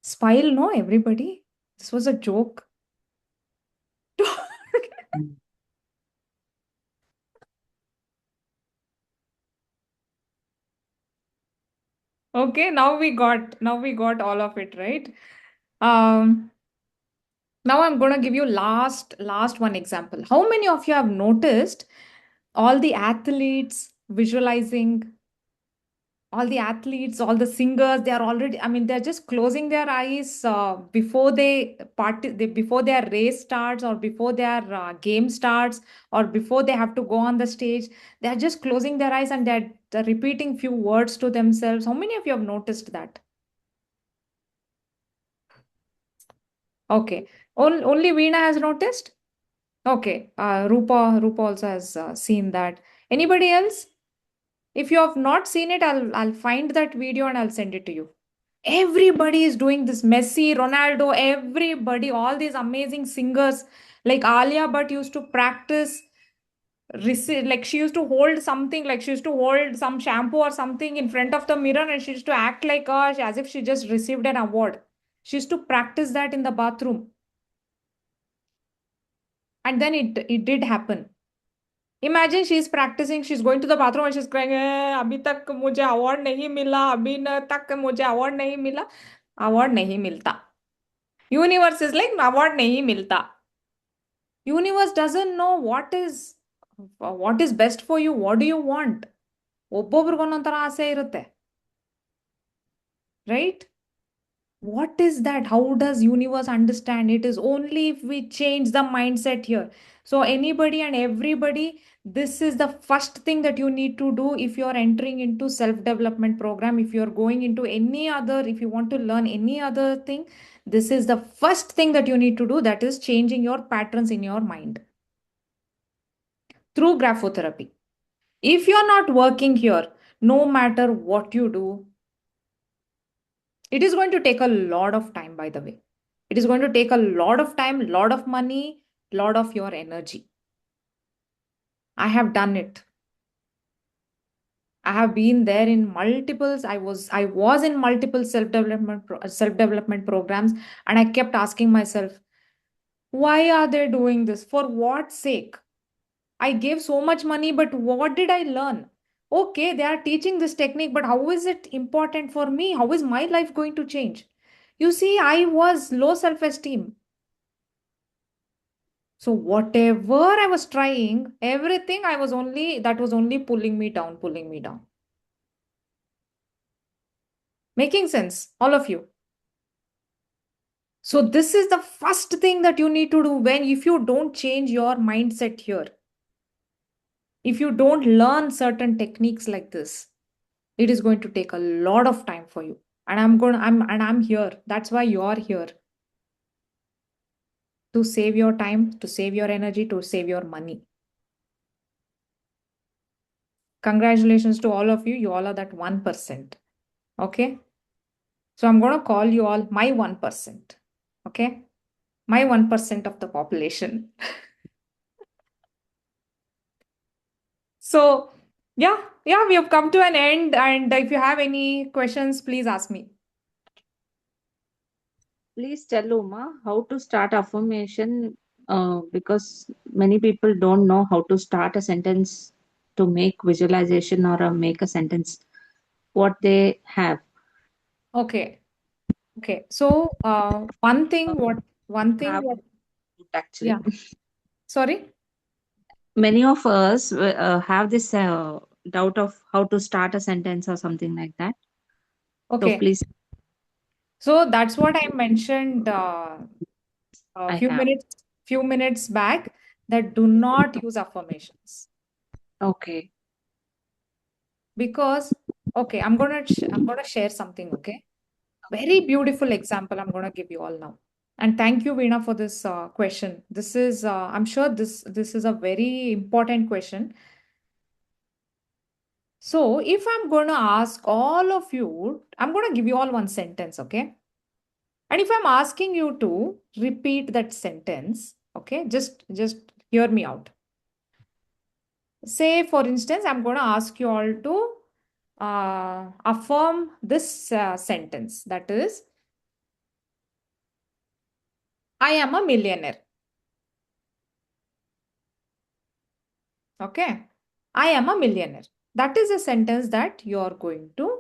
Smile, no, everybody. This was a joke. Okay, now we got all of it, right? Um, Now I'm going to give you last one example. How many of you have noticed all the athletes visualizing, all the athletes, all the singers, they are already, I mean, they're just closing their eyes before before their race starts or before their game starts or before they have to go on the stage. They're just closing their eyes and they're repeating few words to themselves. How many of you have noticed that? Okay. Only Veena has noticed? Okay. Rupa also has seen that. Anybody else? If you have not seen it, I'll find that video and I'll send it to you. Everybody is doing this. Messi, Ronaldo, everybody, all these amazing singers. Like Alia Bhatt used to practice, like she used to hold something, like she used to hold some shampoo or something in front of the mirror and she used to act like as if she just received an award. She used to practice that in the bathroom. And then it did happen. Imagine she's practicing, she's going to the bathroom and she's crying, अभी तक मुझे award नहीं मिला, अभी तक मुझे award नहीं मिला, award नहीं मिलता. Universe is like, award नहीं मिलता. Universe doesn't know what is best for you, what do you want. ಒಬ್ಬೊಬ್ರಿಗೆ ಒಂದೊಂಥರ ಆಸೆ ಇರುತ್ತೆ. Right? What is that? How does universe understand? It is only if we change the mindset here. So anybody and everybody, this is the first thing that you need to do if you're entering into self-development program. If you're going into if you want to learn any other thing, this is the first thing that you need to do. That is changing your patterns in your mind through graphotherapy. If you're not working here, no matter what you do, it is going to take a lot of time, by the way. It is going to take a lot of time, lot of money, lot of your energy. I have done it. I have been there in multiples. I was in multiple self-development programs, and I kept asking myself, why are they doing this? For what sake? I gave so much money, but what did I learn? Okay, they are teaching this technique, but how is it important for me? How is my life going to change? You see, I was low self-esteem. So whatever I was trying, everything that was only pulling me down. Making sense, all of you? So this is the first thing that you need to do if you don't change your mindset here. If you don't learn certain techniques like this, it is going to take a lot of time for you. And I'm here. That's why you're here. To save your time, to save your energy, to save your money. Congratulations to all of you. You all are that 1%. Okay? So I'm going to call you all my 1%. Okay? My 1% of the population. So, yeah, we have come to an end. And if you have any questions, please ask me. Please tell Uma how to start affirmation because many people don't know how to start a sentence to make visualization or make a sentence what they have. Okay. So, one thing Actually, yeah. Sorry? many of us have this doubt of how to start a sentence or something like that. Okay. So please. So that's what I mentioned a I few have. minutes back that do not use affirmations. Okay. Because, okay, I'm gonna share something, okay? Very beautiful example I'm gonna give you all now. And thank you, Veena, for this question. This is, I'm sure this is a very important question. So if I'm gonna ask all of you, I'm gonna give you all one sentence, okay? And if I'm asking you to repeat that sentence, okay, just hear me out. Say, for instance, I'm gonna ask you all to affirm this sentence. That is, I am a millionaire. Okay. I am a millionaire. That is a sentence that you are going to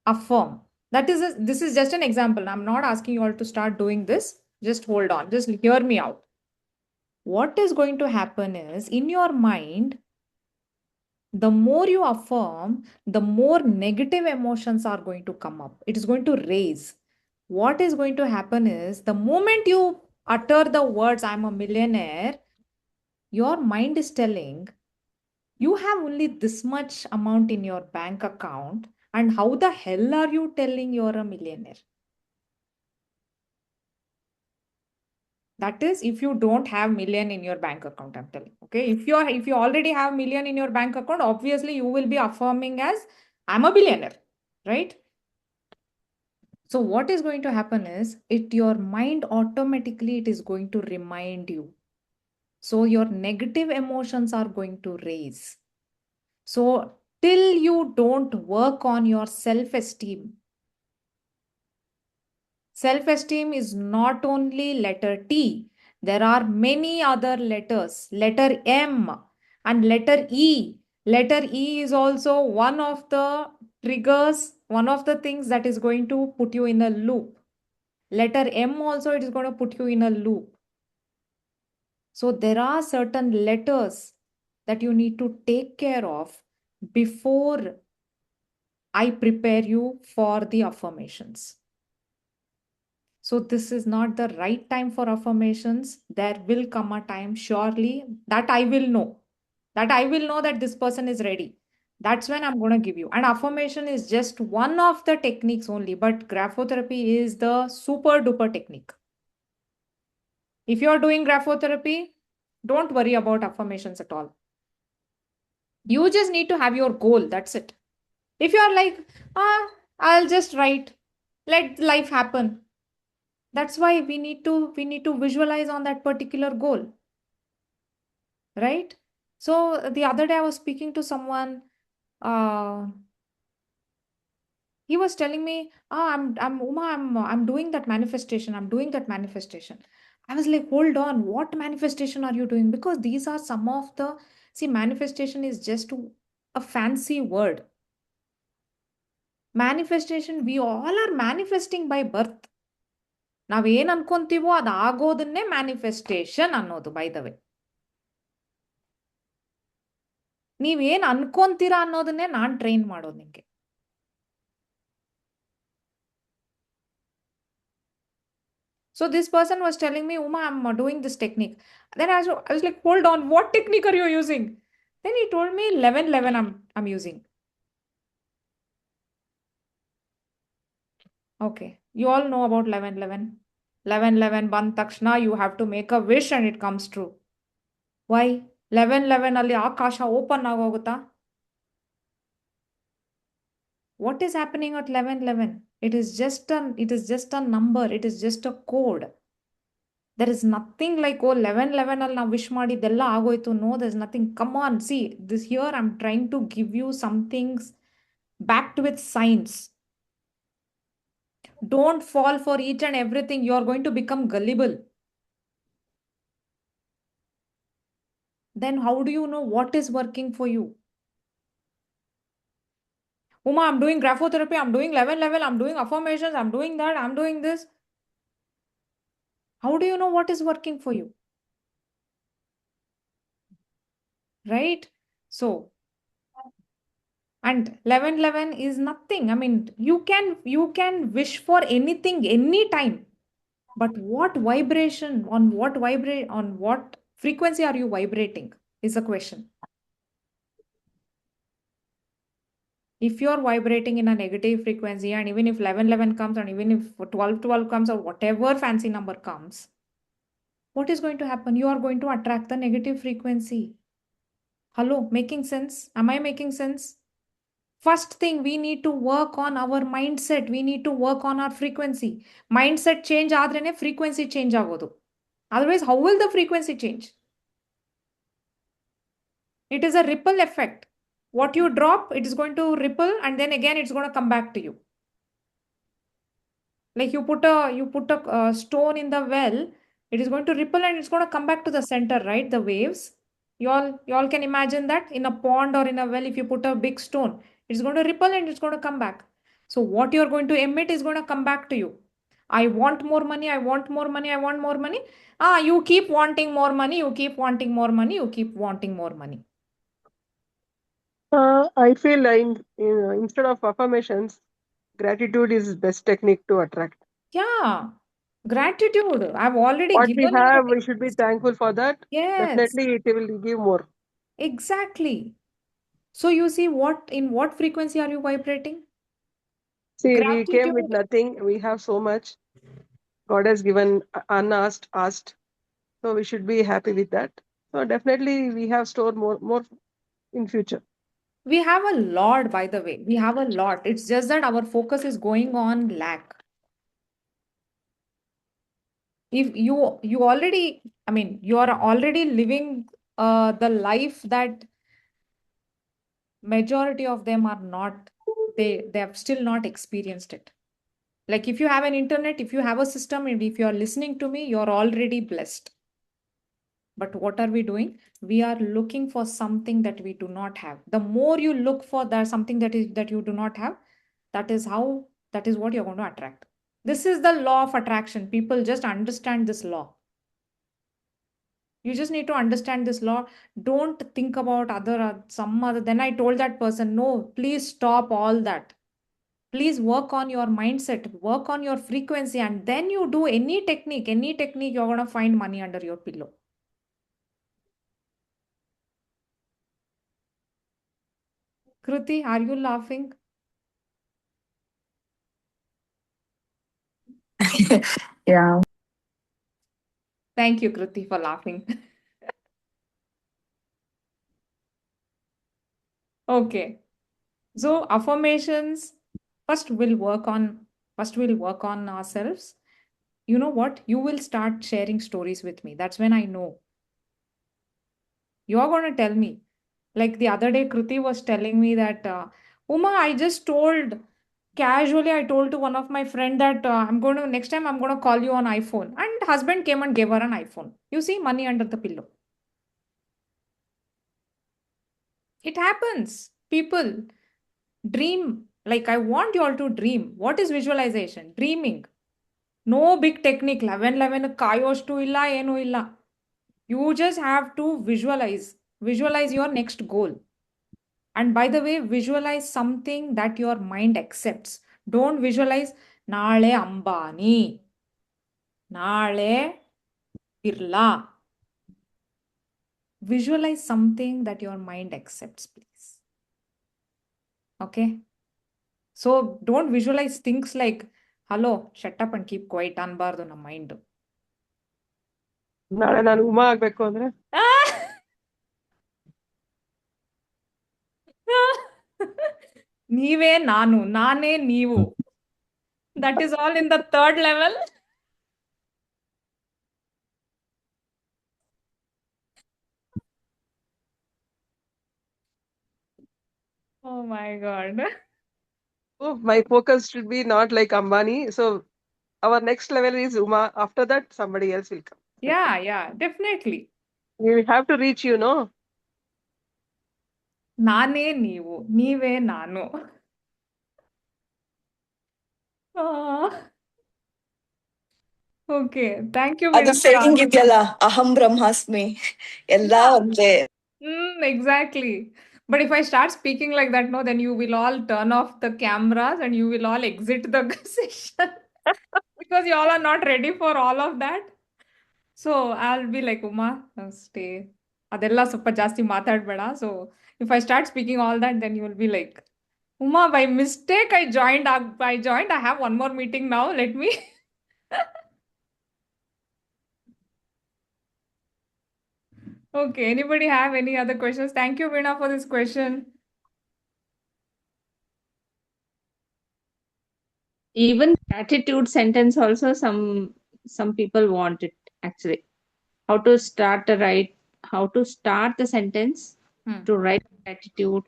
affirm. This is just an example. I'm not asking you all to start doing this. Just hold on. Just hear me out. What is going to happen is in your mind, the more you affirm, the more negative emotions are going to come up. It is going to raise. What is going to happen is the moment you utter the words, I'm a millionaire, your mind is telling, you have only this much amount in your bank account, and how the hell are you telling you're a millionaire? That is if you don't have million in your bank account, I'm telling. Okay, if you already have million in your bank account, obviously you will be affirming as I'm a billionaire, right? So what is going to happen is your mind automatically it is going to remind you. So your negative emotions are going to raise. So till you don't work on your self-esteem, self-esteem is not only letter T, there are many other letters, letter M and letter E. Letter E is also one of the triggers, one of the things that is going to put you in a loop. Letter M also it is going to put you in a loop. So there are certain letters that you need to take care of before I prepare you for the affirmations. So this is not the right time for affirmations. There will come a time surely that I will know. That I will know that this person is ready. That's when I'm going to give you. And affirmation is just one of the techniques only, but graphotherapy is the super duper technique. If you're doing graphotherapy, don't worry about affirmations at all. You just need to have your goal. That's it. If you're like, I'll just write, let life happen. That's why we need to visualize on that particular goal, right? So the other day I was speaking to someone. He was telling me, I'm Uma, I'm doing that manifestation. I'm doing that manifestation. I was like, hold on, what manifestation are you doing? Because these are some of the, see, manifestation is just a fancy word. Manifestation, we all are manifesting by birth. ನಾವೇನ್ ಅನ್ಕೊಂತೀವೋ ಅದು ಆಗೋದನ್ನೇ manifestation ಅನ್ನೋದು, by the way. ನೀವೇನ್ ಅನ್ಕೊಂತೀರಾ ಅನ್ನೋದನ್ನೇ ನಾನ್ train ಮಾಡೋದು ನಿಮ್ಗೆ. So this person was telling me, Uma, I'm doing this technique. Then I was like, hold on, what technique are you using? Then he told me 11-11 I'm using. Okay, you all know about 11-11. 11-11 ಬಂದ ತಕ್ಷಣ you have to make a wish and it comes true. Why? 11-11 ಅಲ್ಲಿ ಆಕಾಶ open ಆಗೋಗುತ್ತಾ? What is happening at 11-11? It is just a number. It is just a code. There is nothing like, oh, 11-11 ಅಲ್ಲಿ ನಾವು wish ಮಾಡಿದ್ದೆಲ್ಲ ಆಗೋಯ್ತು. No, there's nothing. Come on, see, this here I'm trying to give you some things backed with science. Don't fall for each and everything. You are going to become gullible. Then how do you know what is working for you? Uma, I'm doing graphotherapy, I'm doing 11-11, I'm doing affirmations, I'm doing that, I'm doing this. How do you know what is working for you? Right? So, and 11-11 is nothing. I mean, you can wish for anything, anytime. But what vibration, on what frequency are you vibrating is the question. If you're vibrating in a negative frequency, and even if 1111 comes, and even if 1212 comes, or whatever fancy number comes, what is going to happen? You are going to attract the negative frequency. Hello, making sense? Am I making sense? First thing, we need to work on our mindset. We need to work on our frequency. Mindset change ಆದ್ರೇನೆ frequency change ಆಗೋದು. Otherwise, how will the frequency change? It is a ripple effect. What you drop, it is going to ripple, and then again it's going to come back to you. Like you put a stone in the well, it is going to ripple and it's going to come back to the center, right? The waves. You all can imagine that in a pond or in a well, if you put a big stone, it's going to ripple and it's going to come back. So what you're going to emit is going to come back to you. I want more money, I want more money, I want more money. You keep wanting more money, you keep wanting more money, you keep wanting more money. I feel like instead of affirmations, gratitude is best technique to attract. Yeah. Gratitude. I've already What we given you have, the we should be techniques. thankful for that. Yes, Definitely, it will give more. exactly. So you see in what frequency are you vibrating? See, we came with Gratitude. nothing. We have so much. God has given unasked, asked. So we should be happy with that. So definitely, we have stored more in future. We have a lot, by the way. We have a lot. It's just that our focus is going on lack. If you already, I mean, you are already living the life that majority of them are not, they have still not experienced it. Like if you have an internet, if you have a system, and if you are listening to me, you're already blessed. But what are we doing? We are looking for something that we do not have. The more you look for that something that you do not have, that is what you're going to attract. This is the law of attraction. People just understand this law. You just need to understand this law. Don't think about some other. Then I told that person, no, please stop all that. Please work on your mindset, work on your frequency, and then you do any technique, you're going to find money under your pillow. Kruti, are you laughing? Yeah. Thank you, Kruti, for laughing. Okay. So affirmations, first we'll work on ourselves. You know what? You will start sharing stories with me. That's when I know. You're going to tell me. Like the other day, Kruti was telling me that, Uma, I told to one of my friend that next time I'm going to call you on iPhone. And husband came and gave her an iPhone. You see, money under the pillow. It happens. People dream. Like I want you all to dream. What is visualization? Dreaming. No big technique. 11 kayostu illa, enu illa. You just have to visualize. Visualize your next goal. And by the way, visualize something that your mind accepts. Don't visualize Nale Ambani. Nale Birla. Visualize something that your mind accepts, please. Okay? So don't visualize things like, hello, shut up and keep quiet ಅನ್ಬಾರ್ದು ನಮ್ಮ mind. ನಾಳೆ ನಾನು ಉಮಾ ಆಗ್ಬೇಕು ಅಂದ್ರೆ ನೀವೇ ನಾನು, ನಾನೇ ನೀವು. That is all in the third level. Oh my God. Oh, my focus should be not like Ambani. So our next level is Uma. After that, somebody else will come. Yeah, definitely. We have to reach you, no? ನಾನೇ ನೀವು, ನೀವೇ ನಾನು. Okay, thank you ಅದು very much. saying ಇದೆಯಲ್ಲ ಅಹಂ ಬ್ರಹ್ಮಾಸ್ಮಿ ಎಲ್ಲ ಒಂದೇ. Exactly. But if I start speaking like that, no, then you will all turn off the cameras and you will all exit the session. because you all are not ready for all of that. So I'll be like, Uma, stay. Adella ಸ್ವಲ್ಪ ಜಾಸ್ತಿ ಮಾತಾಡ್ಬೇಡ. So if I start speaking all that, then you will be like, Uma, by mistake, I joined. I have one more meeting now. Let me. Okay. Anybody have any other questions? Thank you, Veena, for this question. Even gratitude sentence also some people want it actually. How to start the sentence Hmm. to write gratitude.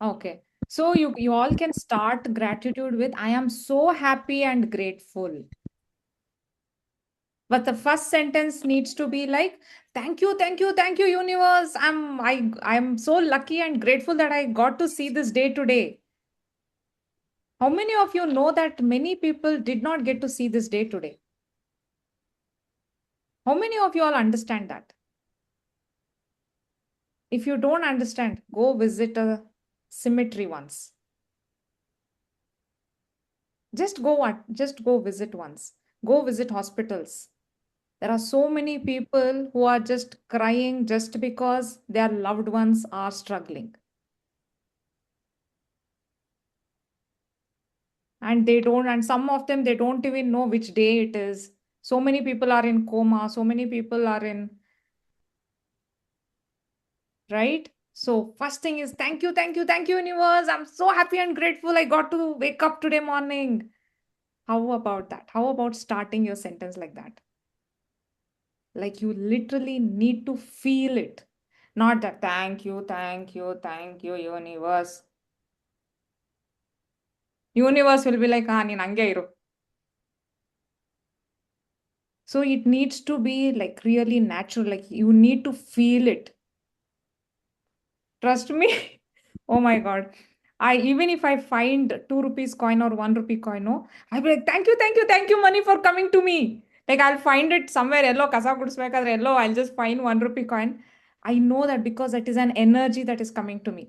Okay. So you all can start gratitude with I am so happy and grateful. But the first sentence needs to be like, thank you, thank you, thank you, universe. I'm so lucky and grateful that I got to see this day today. How many of you know that many people did not get to see this day today? How many of you all understand that? If you don't understand, go visit a cemetery once. Just go visit once. Go visit hospitals. There are so many people who are just crying just because their loved ones are struggling. And some of them, they don't even know which day it is. So many people are in coma. So many people are in, right? So first thing is thank you, thank you, thank you, universe. I'm so happy and grateful I got to wake up today morning. How about that? How about starting your sentence like that? Like you literally need to feel it. Not that thank you, thank you, thank you, universe. Universe will be like, ನೀನ್ ಹಂಗೆ ಇರು. So it needs to be like really natural. Like you need to feel it. Trust me. Oh my God. Even if I find 2 rupees coin or 1 rupee coin, no, I'll be like, thank you, money for coming to me. Like I'll find it somewhere yellow, kasa gudisbekadre yellow, I'll just find 1 rupee coin. I know that because it is an energy that is coming to me.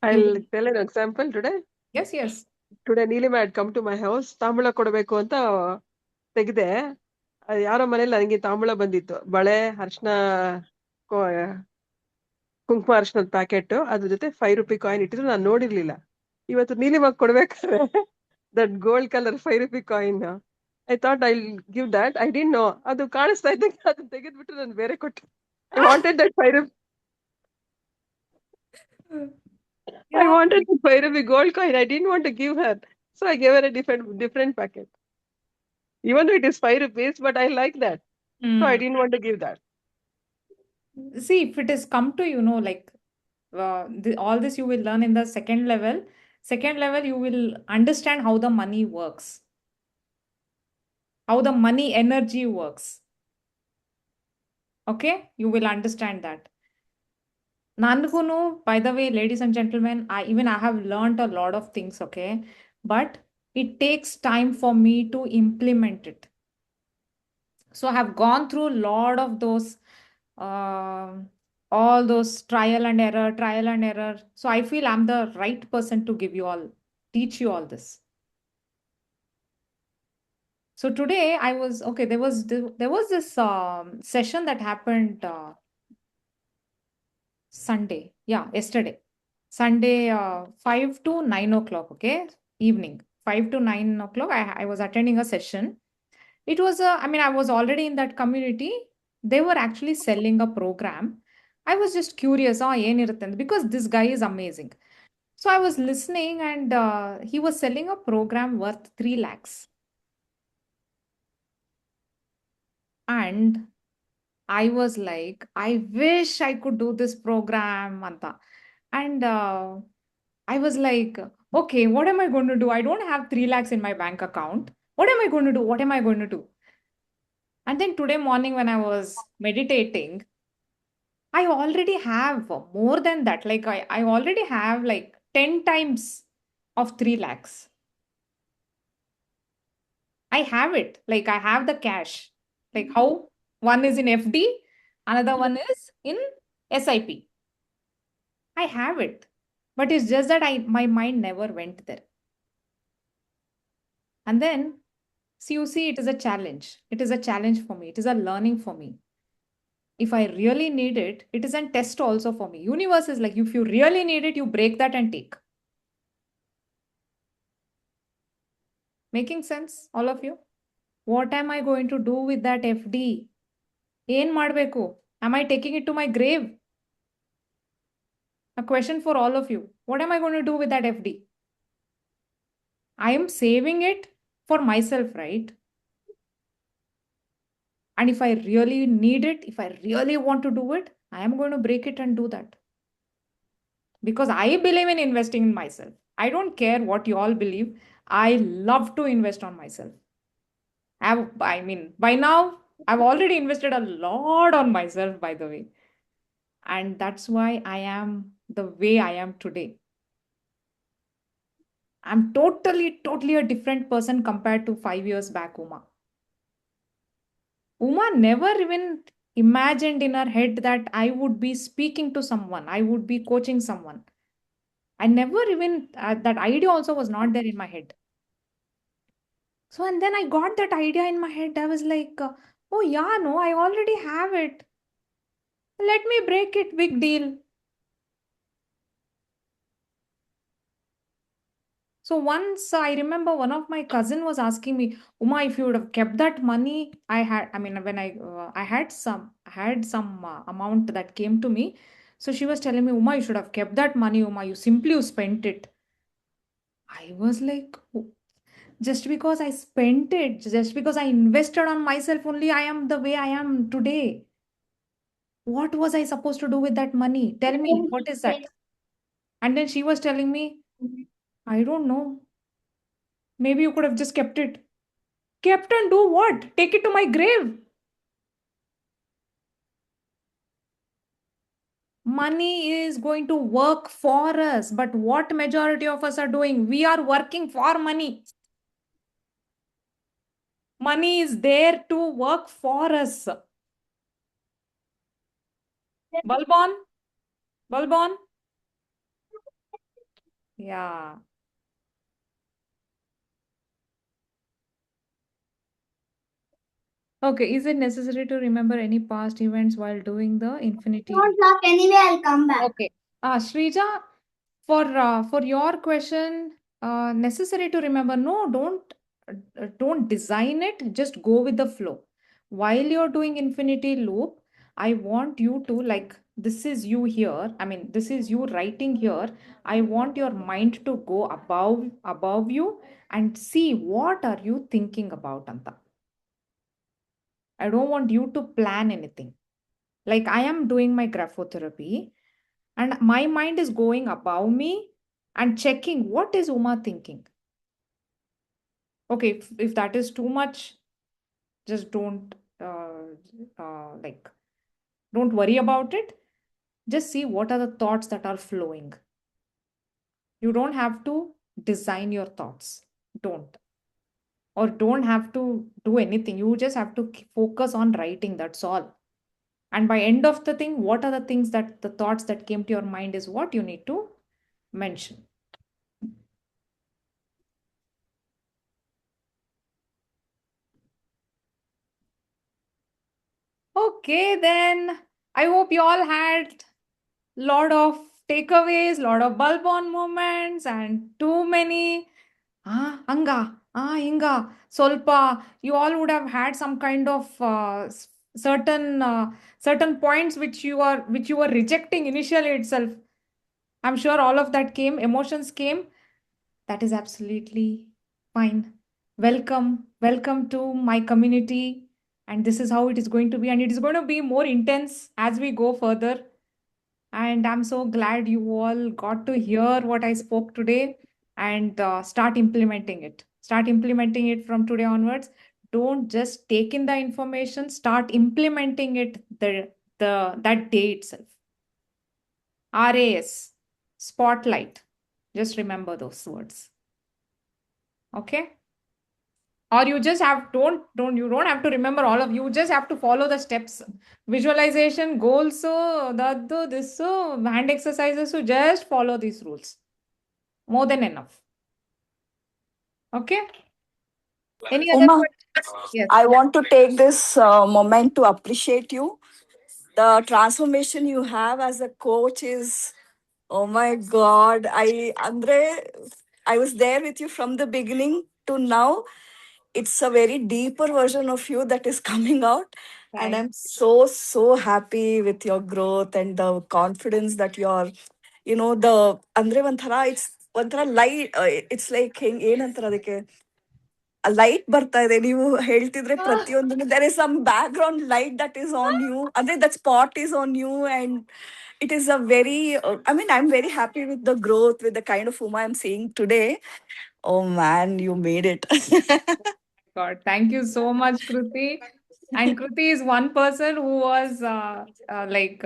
I'll tell an example today. Yes, yes. Today Neelima had come to my house. ತಾಂಬೂಲ ಕೊಡಬೇಕು ಅಂತ ತೆಗೆದೆ. ಯಾರೋ ಮನೇಲಿ ನನಗೆ ತಾಂಬೂಲ ಬಂದಿತ್ತು. ಬಳೆ, ಅರ್ಶಿನ, ಕುಂಕುಮ ಅರ್ಶಿನದ ಪ್ಯಾಕೆಟ್, ಅದ್ರ ಜೊತೆ 5 ರೂಪಾಯಿ ಕಾಯಿನ್ ಇಟ್ಟಿದ್ರು. ನಾನು ನೋಡಿರ್ಲಿಲ್ಲ. ಇವತ್ತು ನೀಲಿಮಾಗ್ ಕೊಡ್ಬೇಕಾದ್ರೆ ದಟ್ ಗೋಲ್ಡ್ ಕಲರ್ 5 ರೂಪಾಯಿ coin, I thought I give that. I didn't know ಅದು ಕಾಣಿಸ್ತಾ ಇದ್ದಂಗೆ ಅದನ್ನ ತೆಗೆದ್ಬಿಟ್ಟು ನಾನು ಬೇರೆ ಕೊಟ್ಟೆ. ಐ ವಾಂಟೆಡ್ ದಟ್ 5 ರೂಪಾಯಿ. I wanted the 5 rupee gold coin. I didn't want to give her. So I gave her a different packet. Even though it is 5 rupees, but I like that. So I didn't want to give that. See, if it is come to, like all this you will learn in the second level. Second level, you will understand how the money works, how the money energy works. Okay, you will understand that. Nandgunu, by the way, ladies and gentlemen, I have learned a lot of things, okay? But it takes time for me to implement it. So I have gone through a lot of those, all those trial and error. So I feel I'm the right person to teach you all this. So today there was this session that happened Sunday. Yeah, yesterday. Sunday, 5 to 9 o'clock, okay? Evening, 5 to 9 o'clock, I was attending a session. It was I was already in that community. They were actually selling a program. I was just curious, because this guy is amazing. So I was listening and he was selling a program worth 3 lakhs. And I was like, I wish I could do this program, Anta. And I was like, okay, what am I going to do? I don't have 3 lakhs in my bank account. What am I going to do? What am I going to do? And then today morning when I was meditating, I already have more than that. Like I already have like 10 times of 3 lakhs. I have it. Like I have the cash. Like how one is in FD, another one is in SIP. I have it. But it's just that my mind never went there. And then, see, you see, it is a challenge. It is a challenge for me. It is a learning for me. If I really need it, it is a test also for me. Universe is like, if you really need it, you break that and take. Making sense, all of you? What am I going to do with that FD? ಏನ್ ಮಾಡಬೇಕು? Am I taking it to my grave? A question for all of you. What am I going to do with that FD? I am saving it for myself, right? And if I really need it, if I really want to do it, I am going to break it and do that. Because I believe in investing in myself. I don't care what you all believe. I love to invest on myself. I mean, by now, I've already invested a lot on myself, by the way. And that's why I am the way I am today. I'm totally a different person compared to 5 years back, Uma. Uma never even imagined in her head that I would be speaking to someone, I would be coaching someone. I never even, that idea also was not there in my head. So, and then I got that idea in my head. I was like, oh, yeah, no, I already have it. Let me break it, big deal. So once I remember one of my cousin was asking me, Uma, if you would have kept that money, when I had some amount that came to me. So she was telling me, Uma, you should have kept that money, Uma, you spent it. I was like, "Oh, just because I spent it, just because I invested on myself only, I am the way I am today. What was I supposed to do with that money? Tell me, what is that?" And then she was telling me, I don't know. Maybe you could have just kept it. Kept and do what? Take it to my grave. Money is going to work for us, but what majority of us are doing? We are working for money. Money is there to work for us. Bulb on? Bulb on? Yeah. Okay, is it necessary to remember any past events while doing the infinity? Don't laugh anyway, I'll come back. Okay. Shrija, for your question, necessary to remember, no, don't design it, just go with the flow. While you're doing infinity loop, I want you to, like, this is you here, this is you writing here. I want your mind to go above you and see what are you thinking about, Anta. I don't want you to plan anything. Like, I am doing my graphotherapy and my mind is going above me and checking what is Uma thinking. Okay, if that is too much, just don't don't worry about it. Just see what are the thoughts that are flowing. You don't have to design your thoughts. Don't have to do anything. You just have to focus on writing. That's all. And by end of the thing, what are the things that the thoughts that came to your mind is what you need to mention. Okay, then I hope you all had lot of takeaways, lot of bulb on moments, and too many anga, inga, solpa. You all would have had some kind of certain points which you were rejecting initially itself. I'm sure all of that came, emotions came. That is absolutely fine. Welcome to my community. And this is how it is going to be. And it is going to be more intense as we go further. And I'm so glad you all got to hear what I spoke today and start implementing it. Start implementing it from today onwards. Don't just take in the information, start implementing it that day itself. RAS, spotlight. Just remember those words. Okay? Or you just have you don't have to remember all of you just have to follow the steps. Visualization, goals, this hand exercises, so just follow these rules. More than enough. Okay? Any other Uma, questions? Yes. I want to take this moment to appreciate you. The transformation you have as a coach is, oh my God. Andre, I was there with you from the beginning to now. It's a very deeper version of you that is coming out. And Thank I'm so happy with your growth and the confidence that you're, the Andre Vanthara, it's Vanthara light. It's like ಏನಂತಾರೆ ಅದಕ್ಕೆ light ಬರ್ತಾ ಇದೆ ನೀವು ಹೇಳ್ತಿದ್ರೆ ಪ್ರತಿಯೊಂದು there is some background light that is on you ಅಂದ್ರೆ that spot is on you and it is a very I mean I'm very happy with the growth with the kind of Uma I'm seeing today. Oh man, you made it. God, thank you so much, Kruti. And Kruti is one person who was like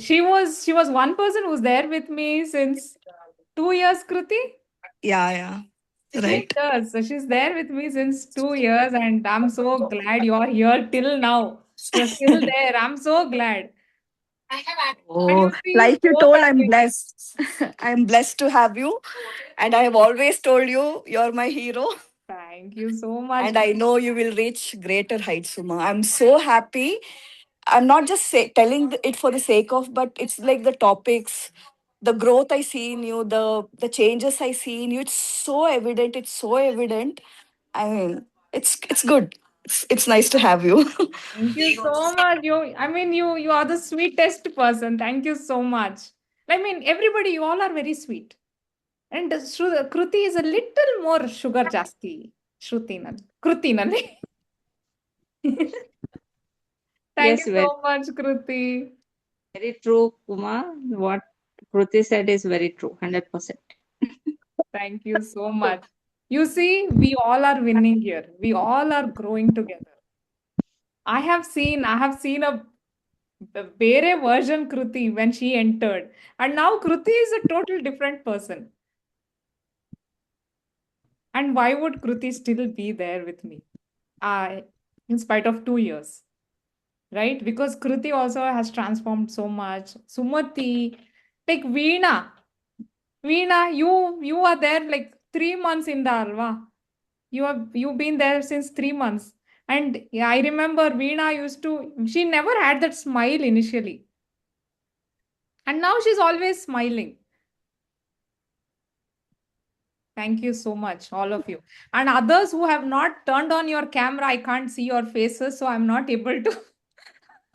she was one person who's there with me since 2 years, Kruti. Yeah, 2 right. years. So she's there with me since 2 years, and I'm so glad you're here till now. You're still there. I'm so glad. And Oh, you see, like you both told, are I'm doing. blessed. I'm blessed to have you, and I have always told you you're my hero. Thank you so much. And I know you will reach greater heights, Suma. I'm so happy. I'm not just telling it for the sake of, but it's like the topics, the growth I see in you, the changes I see in you. It's so evident. It's so evident. I mean, it's good. It's nice to have you. Thank you so much. I mean, you are the sweetest person. Thank you so much. I mean, everybody, you all are very sweet. And Kruti is a little more sugar jasti. Kruti nalli. Thank Yes, you so much, Kruti. very true, Uma. What Kruti said is very true, 100%. Thank you so much. You see, we all are winning here. We all are growing together. I have seen a ಬೇರೆ version Kruti when she entered. And now Kruti is a total different person. And why would Kruti still be there with me? In spite of 2 years. Right? Because Kruti also has transformed so much. Sumati, like Veena. Veena, you are there like 3 months in the alva. You've been there since 3 months. And yeah, I remember Veena she never had that smile initially. And now she's always smiling. Thank you so much, all of you. And others who have not turned on your camera, I can't see your faces, so I'm not able to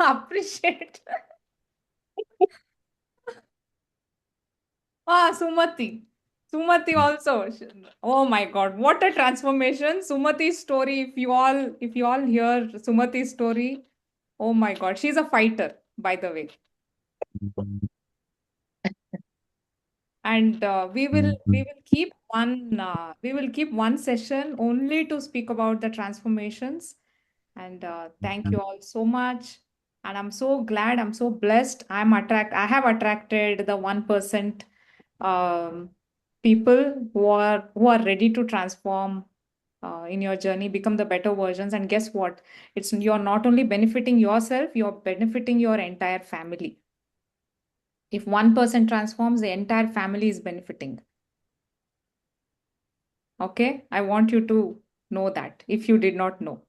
appreciate. Sumati. Sumati also. Oh my God, what a transformation. Sumati's story, if you all hear Sumati's story, oh my God, she's a fighter, by the way. And we will keep one session only to speak about the transformations. And thank you all so much. And I'm so glad, I'm so blessed. I have attracted the 1% people who are ready to transform in your journey, become the better versions. And guess what? You're not only benefiting yourself, you're benefiting your entire family. If 1% transforms, the entire family is benefiting. Okay? I want you to know that if you did not know.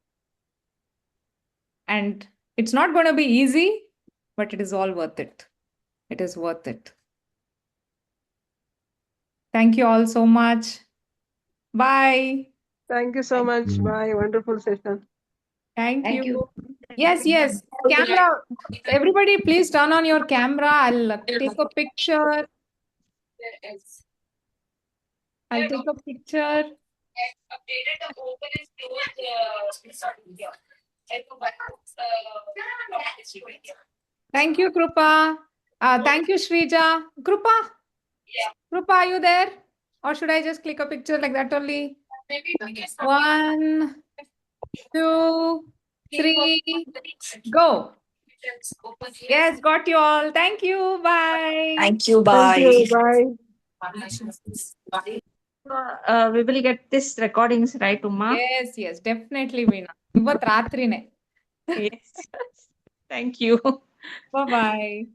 And it's not going to be easy, but it is all worth it. It is worth it. Thank you all so much. Bye. Thank you so much. Bye. Wonderful session. Thank you. Yes. Camera. Everybody, please turn on your camera. I'll take a picture. Thank you, Krupa. Thank you, Shrija. Krupa? Krupa, are you there? Or should I just click a picture like that only? 1, 2, 3, go. Yes, got you all. Thank you. Bye. Thank you. Thank you. Bye. Bye. We will get this recordings, right, Uma? Yes, definitely, Veena. ಇವತ್ತು ರಾತ್ರಿನೇ. Yes. Thank you. Bye-bye.